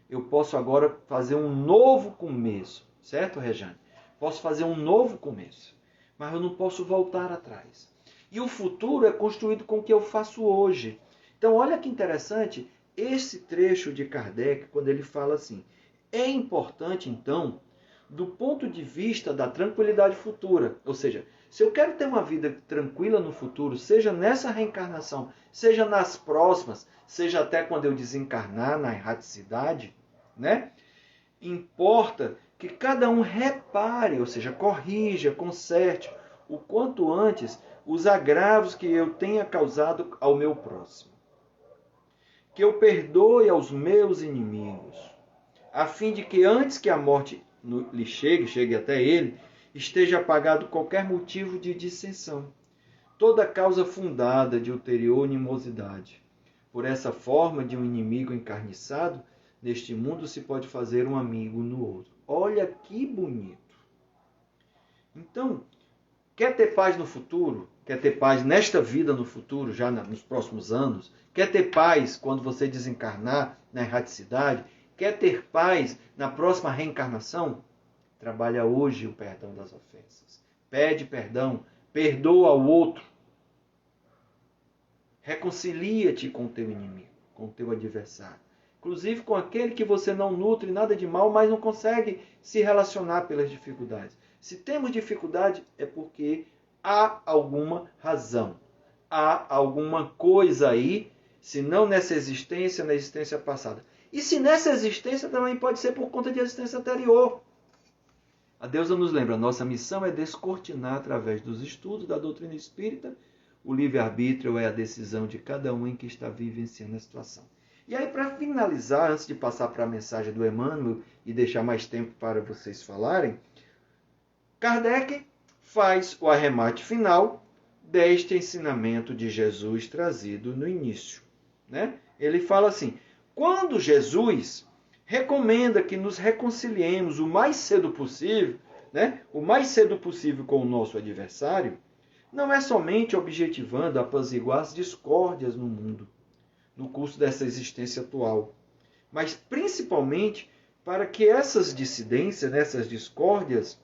Speaker 1: Eu posso agora fazer um novo começo, certo, Rejane? Posso fazer um novo começo, mas eu não posso voltar atrás. E o futuro é construído com o que eu faço hoje. Então, olha que interessante esse trecho de Kardec, quando ele fala assim, é importante, então, do ponto de vista da tranquilidade futura, ou seja, se eu quero ter uma vida tranquila no futuro, seja nessa reencarnação, seja nas próximas, seja até quando eu desencarnar na erraticidade, né? Importa que cada um repare, ou seja, corrija, conserte o quanto antes os agravos que eu tenha causado ao meu próximo. Que eu perdoe aos meus inimigos, a fim de que antes que a morte lhe chegue até ele, esteja apagado qualquer motivo de dissensão, toda causa fundada de ulterior animosidade. Por essa forma de um inimigo encarniçado, neste mundo se pode fazer um amigo no outro. Olha que bonito! Então, quer ter paz no futuro? Quer ter paz nesta vida no futuro, já nos próximos anos? Quer ter paz quando você desencarnar na erraticidade? Quer ter paz na próxima reencarnação? Trabalha hoje o perdão das ofensas. Pede perdão, perdoa o outro. Reconcilia-te com o teu inimigo, com o teu adversário. Inclusive com aquele que você não nutre nada de mal, mas não consegue se relacionar pelas dificuldades. Se temos dificuldade, é porque há alguma razão. Há alguma coisa aí, se não nessa existência, na existência passada. E se nessa existência, também pode ser por conta de existência anterior. A deusa nos lembra, nossa missão é descortinar através dos estudos da doutrina espírita. O livre-arbítrio é a decisão de cada um em que está vivenciando a situação. E aí, para finalizar, antes de passar para a mensagem do Emmanuel e deixar mais tempo para vocês falarem, Kardec faz o arremate final deste ensinamento de Jesus trazido no início. Né? Ele fala assim, quando Jesus recomenda que nos reconciliemos o mais cedo possível, né? O mais cedo possível com o nosso adversário, não é somente objetivando apaziguar as discórdias no mundo, no curso dessa existência atual, mas principalmente para que essas dissidências, essas discórdias,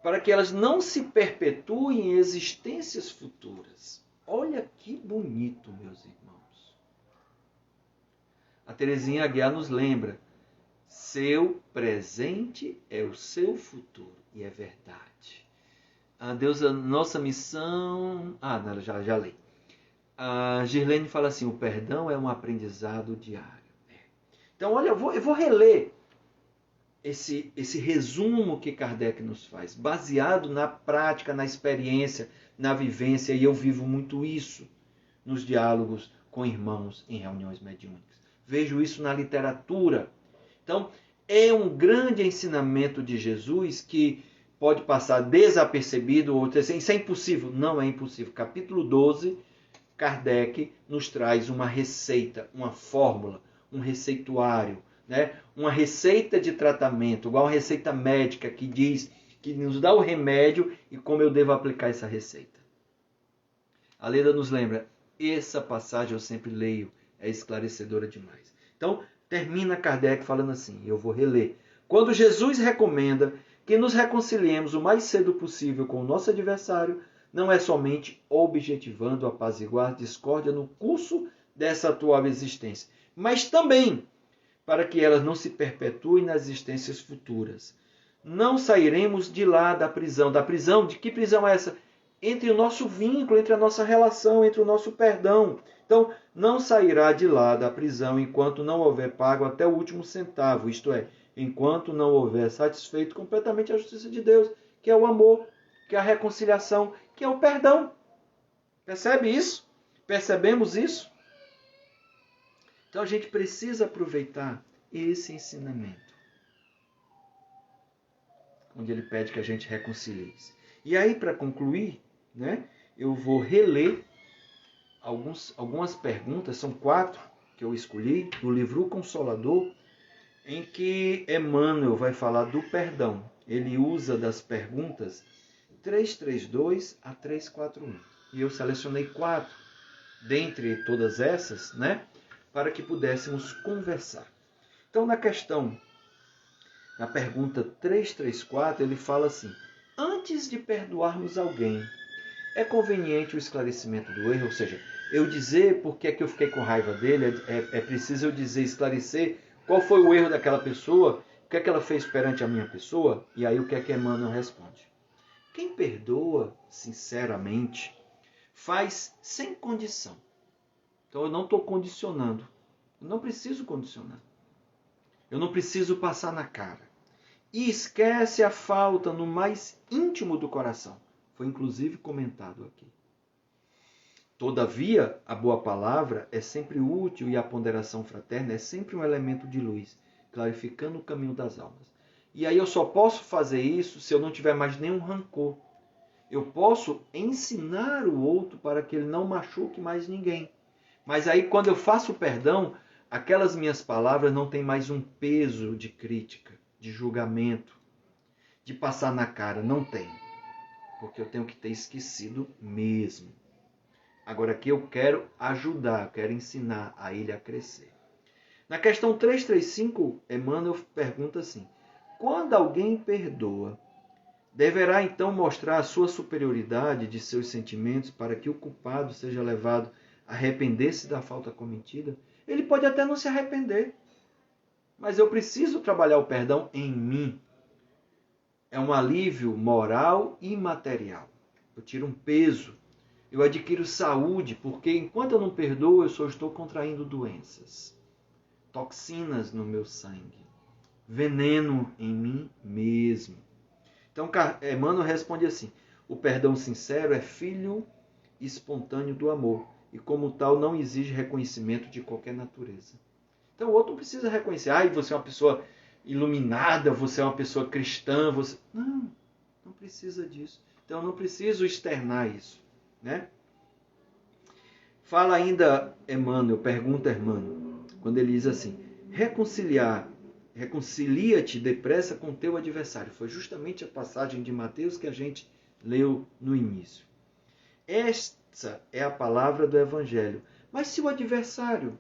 Speaker 1: para que elas não se perpetuem em existências futuras. Olha que bonito, meus irmãos. A Teresinha Aguiar nos lembra, seu presente é o seu futuro, e é verdade. A deusa, nossa missão... não, já li. A Girlene fala assim, o perdão é um aprendizado diário. Então, olha, eu vou reler esse resumo que Kardec nos faz, baseado na prática, na experiência, na vivência, e eu vivo muito isso nos diálogos com irmãos em reuniões mediúnicas. Vejo isso na literatura. Então, é um grande ensinamento de Jesus que pode passar desapercebido ou dizer assim, isso é impossível. Não é impossível. Capítulo 12, Kardec nos traz uma receita, uma fórmula, um receituário, né? Uma receita de tratamento, igual uma receita médica que diz, que nos dá o remédio e como eu devo aplicar essa receita. A Leda nos lembra, essa passagem eu sempre leio, é esclarecedora demais. Então, termina Kardec falando assim, eu vou reler. Quando Jesus recomenda que nos reconciliemos o mais cedo possível com o nosso adversário, não é somente objetivando apaziguar discórdia no curso dessa atual existência, mas também para que elas não se perpetuem nas existências futuras. Não sairemos de lá da prisão. Da prisão? De que prisão é essa? Entre o nosso vínculo, entre a nossa relação, entre o nosso perdão. Então, não sairá de lá da prisão enquanto não houver pago até o último centavo, isto é, enquanto não houver satisfeito completamente a justiça de Deus, que é o amor, que é a reconciliação, que é o perdão. Percebe isso? Percebemos isso? Então a gente precisa aproveitar esse ensinamento, onde ele pede que a gente reconcilie-se. E aí, para concluir, né, eu vou reler algumas perguntas, são 4 que eu escolhi, do livro O Consolador, em que Emmanuel vai falar do perdão. Ele usa das perguntas 332 a 341. E eu selecionei 4 dentre todas essas, né, para que pudéssemos conversar. Então, na pergunta 334, ele fala assim: antes de perdoarmos alguém, é conveniente o esclarecimento do erro? Ou seja, eu dizer por que é que eu fiquei com raiva dele, é preciso eu dizer, esclarecer qual foi o erro daquela pessoa, o que é que ela fez perante a minha pessoa? E aí o que é que Emmanuel responde? Quem perdoa sinceramente faz sem condição. Então eu não estou condicionando. Eu não preciso condicionar. Eu não preciso passar na cara. E esquece a falta no mais íntimo do coração. Foi inclusive comentado aqui. Todavia, a boa palavra é sempre útil e a ponderação fraterna é sempre um elemento de luz, clarificando o caminho das almas. E aí eu só posso fazer isso se eu não tiver mais nenhum rancor. Eu posso ensinar o outro para que ele não machuque mais ninguém. Mas aí quando eu faço o perdão, aquelas minhas palavras não têm mais um peso de crítica, de julgamento, de passar na cara. Não tem. Porque eu tenho que ter esquecido mesmo. Agora aqui eu quero ajudar, eu quero ensinar a ele a crescer. Na questão 335, Emmanuel pergunta assim: quando alguém perdoa, deverá então mostrar a sua superioridade de seus sentimentos para que o culpado seja levado a arrepender-se da falta cometida? Ele pode até não se arrepender, mas eu preciso trabalhar o perdão em mim. É um alívio moral e material. Eu tiro um peso. Eu adquiro saúde, porque enquanto eu não perdoo, eu só estou contraindo doenças, toxinas no meu sangue, veneno em mim mesmo. Então, Emmanuel responde assim: o perdão sincero é filho espontâneo do amor, e como tal não exige reconhecimento de qualquer natureza. Então o outro não precisa reconhecer: você é uma pessoa iluminada, você é uma pessoa cristã, você... Não precisa disso. Então eu não preciso externar isso. Né? Fala ainda Emmanuel, pergunta Emmanuel, quando ele diz assim: reconcilia-te depressa com teu adversário. Foi justamente a passagem de Mateus que a gente leu no início. Esta é a palavra do Evangelho. Mas se o adversário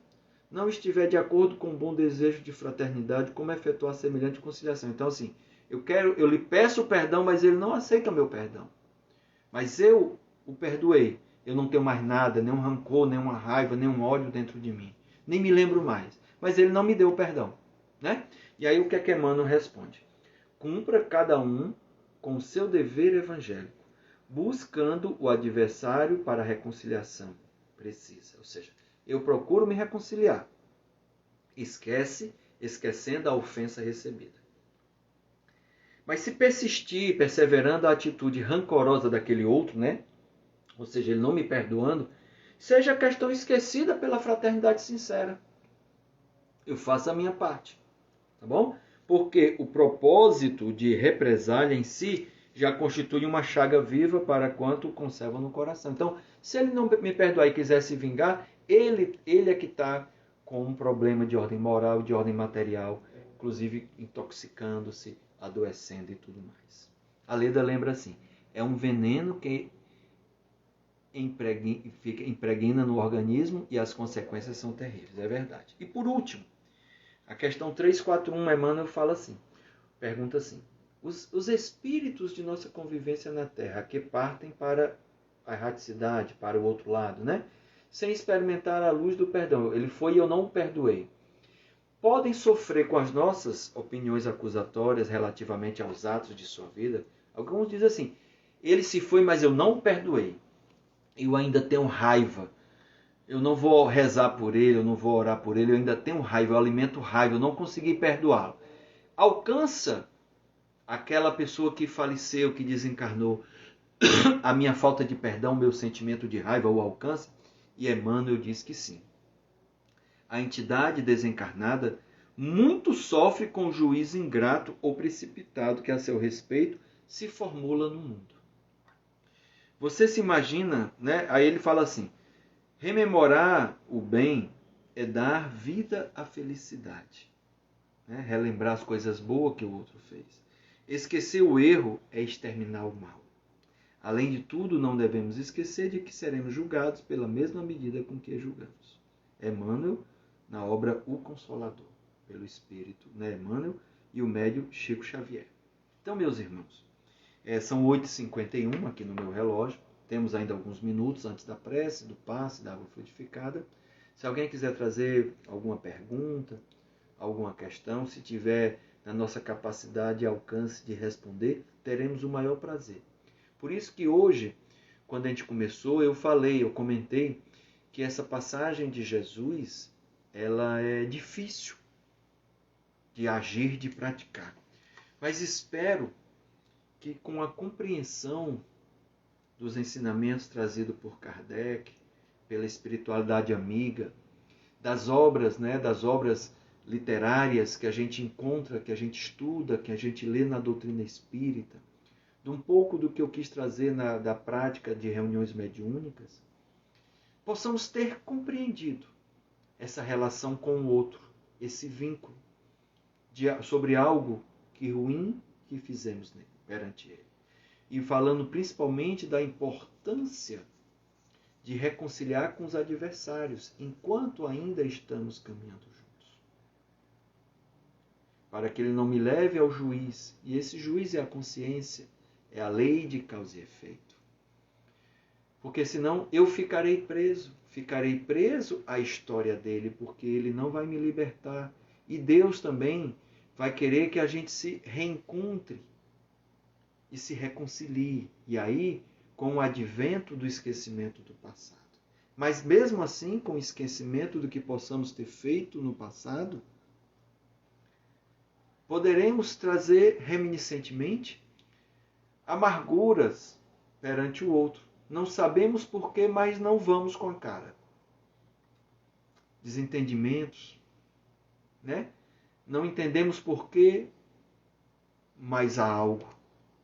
Speaker 1: não estiver de acordo com o bom desejo de fraternidade, como efetuar semelhante conciliação? Então, assim, eu lhe peço perdão, mas ele não aceita meu perdão. Mas eu o perdoei. Eu não tenho mais nada, nenhum rancor, nenhuma raiva, nenhum ódio dentro de mim. Nem me lembro mais. Mas ele não me deu o perdão. Né? E aí o que é que Emmanuel responde? Cumpra cada um com o seu dever evangélico, buscando o adversário para a reconciliação precisa. Ou seja, eu procuro me reconciliar. Esquecendo a ofensa recebida. Mas se persistir, perseverando a atitude rancorosa daquele outro, né? Ou seja, ele não me perdoando, seja a questão esquecida pela fraternidade sincera. Eu faço a minha parte. Tá bom? Porque o propósito de represália em si já constitui uma chaga viva para quanto conserva no coração. Então, se ele não me perdoar e quiser se vingar, ele é que está com um problema de ordem moral, de ordem material, inclusive intoxicando-se, adoecendo e tudo mais. A Leda lembra assim: é um veneno que impregna no organismo e as consequências são terríveis. É verdade. E por último, a questão 341, Emmanuel fala assim, pergunta assim: os espíritos de nossa convivência na Terra que partem para a erraticidade, para o outro lado, né? Sem experimentar a luz do perdão. Ele foi e eu não o perdoei. podem sofrer com as nossas opiniões acusatórias relativamente aos atos de sua vida. Alguns dizem assim, ele se foi, mas eu não o perdoei. Eu ainda tenho raiva. Eu não vou rezar por ele, eu não vou orar por ele, eu ainda tenho raiva, eu alimento raiva, eu não consegui perdoá-lo. Alcança aquela pessoa que faleceu, que desencarnou, a minha falta de perdão, meu sentimento de raiva o alcança? E Emmanuel diz que sim. A entidade desencarnada muito sofre com o juízo ingrato ou precipitado que a seu respeito se formula no mundo. Você se imagina, né? Aí ele fala assim, rememorar o bem é dar vida à felicidade. Né? Relembrar as coisas boas que o outro fez. Esquecer o erro é exterminar o mal. Além de tudo, não devemos esquecer de que seremos julgados pela mesma medida com que julgamos. Emmanuel, na obra O Consolador, pelo Espírito, né? Emmanuel e o médium Chico Xavier. Então, meus irmãos, são 8h51 aqui no meu relógio. Temos ainda alguns minutos antes da prece, do passe, da água fluidificada. Se alguém quiser trazer alguma pergunta, alguma questão, se tiver na nossa capacidade e alcance de responder, teremos o maior prazer. Por isso que hoje, quando a gente começou, eu comentei que essa passagem de Jesus, ela é difícil de agir, de praticar. Mas espero que com a compreensão dos ensinamentos trazidos por Kardec, pela espiritualidade amiga, das obras literárias que a gente encontra, que a gente estuda, que a gente lê na doutrina espírita, de um pouco do que eu quis trazer da prática de reuniões mediúnicas, possamos ter compreendido essa relação com o outro, esse vínculo sobre algo que ruim que fizemos perante ele. E falando principalmente da importância de reconciliar com os adversários, enquanto ainda estamos caminhando juntos. Para que ele não me leve ao juiz, e esse juiz é a consciência, é a lei de causa e efeito. Porque senão eu ficarei preso à história dele, porque ele não vai me libertar. E Deus também vai querer que a gente se reencontre e se reconcilie. E aí, com o advento do esquecimento do passado. Mas mesmo assim, com o esquecimento do que possamos ter feito no passado, poderemos trazer reminiscentemente amarguras perante o outro. Não sabemos porquê, mas não vamos com a cara. Desentendimentos, né? Não entendemos porquê, mas há algo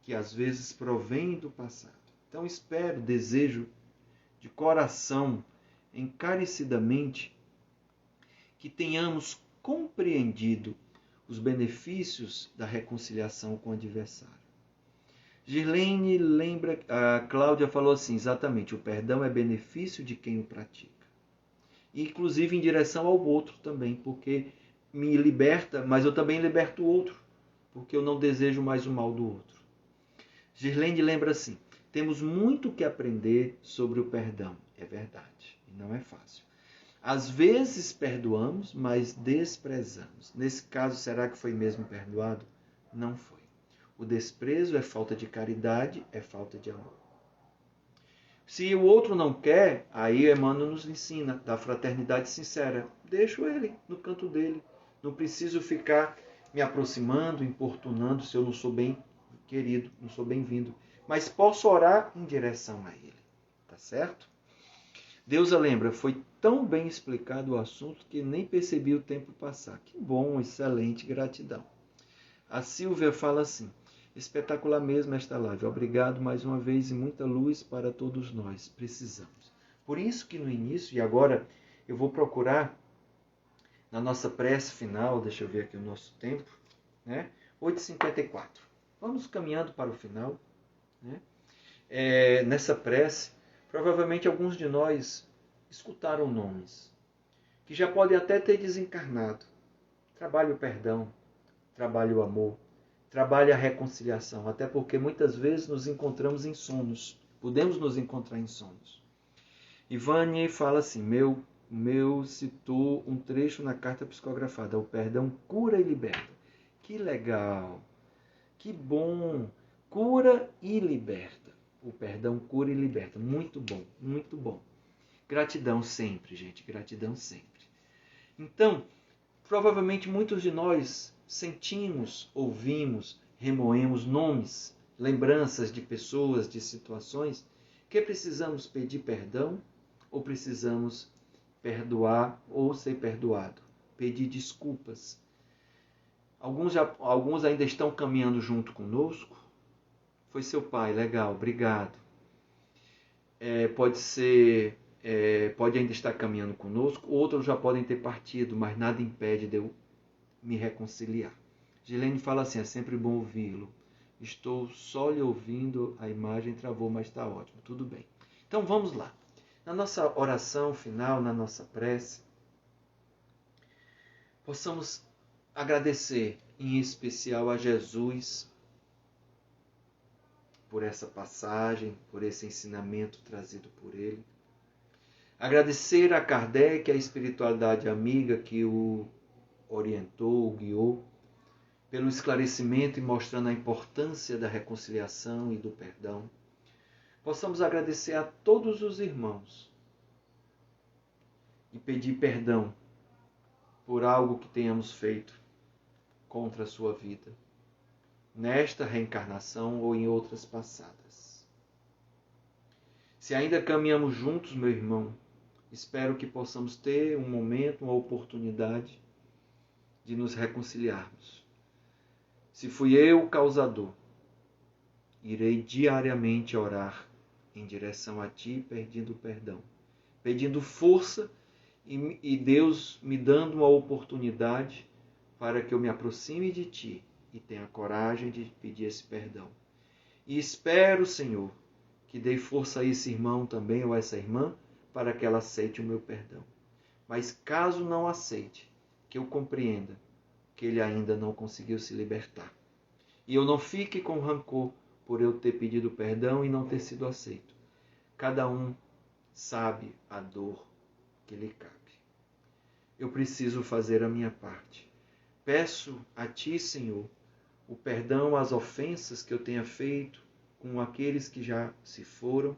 Speaker 1: que às vezes provém do passado. Então espero, desejo de coração, encarecidamente, que tenhamos compreendido os benefícios da reconciliação com o adversário. Girlene lembra, a Cláudia falou assim, exatamente, o perdão é benefício de quem o pratica. Inclusive em direção ao outro também, porque me liberta, mas eu também liberto o outro, porque eu não desejo mais o mal do outro. Girlene lembra assim, temos muito que aprender sobre o perdão. É verdade, e não é fácil. Às vezes perdoamos, mas desprezamos. Nesse caso, será que foi mesmo perdoado? Não foi. O desprezo é falta de caridade, é falta de amor. Se o outro não quer, aí Emmanuel nos ensina da fraternidade sincera. Deixo ele no canto dele. Não preciso ficar me aproximando, importunando se eu não sou bem querido, não sou bem-vindo. Mas posso orar em direção a ele. Tá certo? Deusa lembra, foi tão bem explicado o assunto que nem percebi o tempo passar. Que bom, excelente, gratidão. A Silvia fala assim, espetacular mesmo esta live. Obrigado mais uma vez e muita luz para todos nós. Precisamos. Por isso que no início, e agora eu vou procurar na nossa prece final, deixa eu ver aqui o nosso tempo, né? 8h54. Vamos caminhando para o final, né? Nessa prece, provavelmente alguns de nós escutaram nomes que já podem até ter desencarnado. Trabalhe o perdão, trabalhe o amor, trabalhe a reconciliação, até porque muitas vezes nos encontramos em sonhos, podemos nos encontrar em sonhos. Ivane fala assim, meu O meu citou um trecho na carta psicografada. O perdão cura e liberta. Que legal! Que bom! Cura e liberta. O perdão cura e liberta. Muito bom, muito bom. Gratidão sempre, gente. Gratidão sempre. Então, provavelmente muitos de nós sentimos, ouvimos, remoemos nomes, lembranças de pessoas, de situações que precisamos pedir perdão ou precisamos perdoar ou ser perdoado, pedir desculpas. Alguns ainda estão caminhando junto conosco. Foi seu pai, legal, obrigado. Pode ainda estar caminhando conosco, outros já podem ter partido, mas nada impede de eu me reconciliar. Gilene fala assim, é sempre bom ouvi-lo. Estou só lhe ouvindo, a imagem travou, mas está ótimo, tudo bem. Então vamos lá. Na nossa oração final, na nossa prece, possamos agradecer em especial a Jesus por essa passagem, por esse ensinamento trazido por ele. Agradecer a Kardec, a espiritualidade amiga que o orientou, o guiou, pelo esclarecimento e mostrando a importância da reconciliação e do perdão. Possamos agradecer a todos os irmãos e pedir perdão por algo que tenhamos feito contra a sua vida, nesta reencarnação ou em outras passadas. Se ainda caminhamos juntos, meu irmão, espero que possamos ter um momento, uma oportunidade de nos reconciliarmos. Se fui eu o causador, irei diariamente orar em direção a Ti, pedindo perdão, pedindo força e Deus me dando uma oportunidade para que eu me aproxime de Ti e tenha coragem de pedir esse perdão. E espero, Senhor, que dê força a esse irmão também ou a essa irmã para que ela aceite o meu perdão. Mas caso não aceite, que eu compreenda que ele ainda não conseguiu se libertar. E eu não fique com rancor por eu ter pedido perdão e não ter sido aceito. Cada um sabe a dor que lhe cabe. Eu preciso fazer a minha parte. Peço a Ti, Senhor, o perdão às ofensas que eu tenha feito com aqueles que já se foram,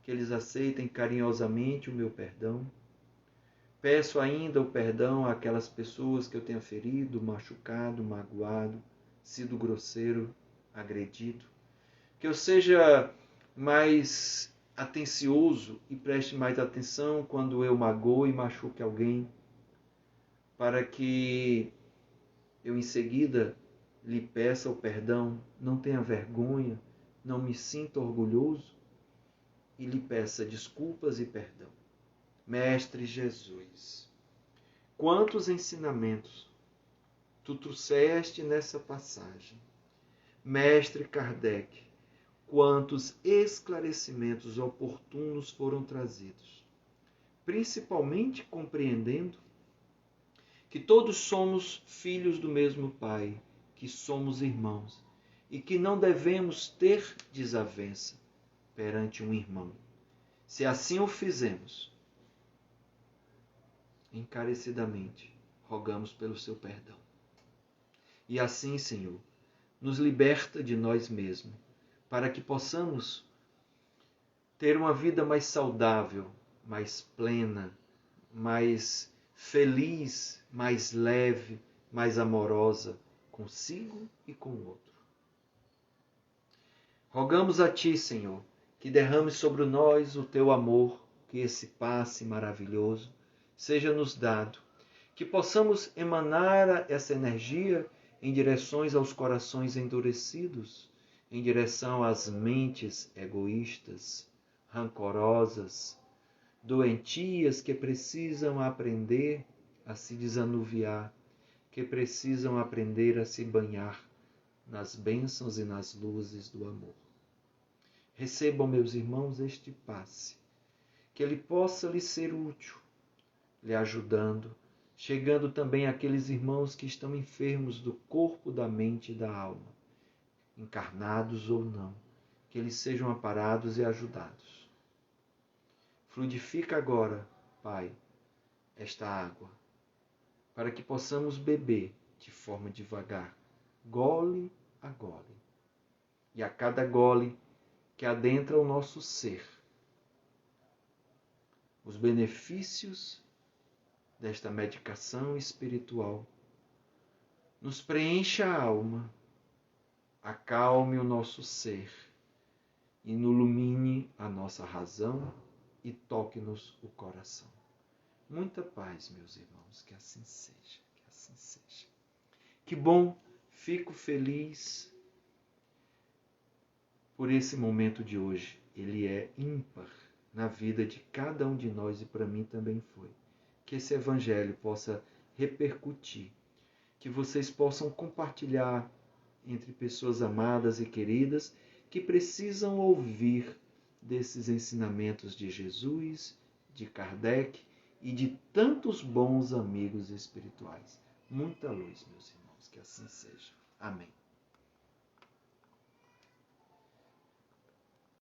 Speaker 1: que eles aceitem carinhosamente o meu perdão. Peço ainda o perdão àquelas pessoas que eu tenha ferido, machucado, magoado, sido grosseiro, agredido. Que eu seja mais atencioso e preste mais atenção quando eu magoo e machuque alguém, para que eu em seguida lhe peça o perdão, não tenha vergonha, não me sinta orgulhoso e lhe peça desculpas e perdão. Mestre Jesus, quantos ensinamentos tu trouxeste nessa passagem. Mestre Kardec, quantos esclarecimentos oportunos foram trazidos, principalmente compreendendo que todos somos filhos do mesmo Pai, que somos irmãos e que não devemos ter desavença perante um irmão. Se assim o fizemos, encarecidamente rogamos pelo seu perdão. E assim, Senhor, nos liberta de nós mesmos, para que possamos ter uma vida mais saudável, mais plena, mais feliz, mais leve, mais amorosa consigo e com o outro. Rogamos a Ti, Senhor, que derrame sobre nós o Teu amor, que esse passe maravilhoso seja-nos dado, que possamos emanar essa energia em direções aos corações endurecidos, em direção às mentes egoístas, rancorosas, doentias que precisam aprender a se desanuviar, que precisam aprender a se banhar nas bênçãos e nas luzes do amor. Recebam, meus irmãos, este passe, que ele possa lhe ser útil, lhe ajudando, chegando também àqueles irmãos que estão enfermos do corpo, da mente e da alma, encarnados ou não, que eles sejam amparados e ajudados. Fluidifica agora, Pai, esta água, para que possamos beber de forma devagar, gole a gole. E a cada gole que adentra o nosso ser, os benefícios desta medicação espiritual nos preencha a alma, acalme o nosso ser e ilumine a nossa razão e toque-nos o coração. Muita paz, meus irmãos, que assim seja, que assim seja. Que bom, fico feliz por esse momento de hoje. Ele é ímpar na vida de cada um de nós e para mim também foi. Que esse evangelho possa repercutir, que vocês possam compartilhar entre pessoas amadas e queridas que precisam ouvir desses ensinamentos de Jesus, de Kardec e de tantos bons amigos espirituais. Muita luz, meus irmãos, que assim seja. Amém.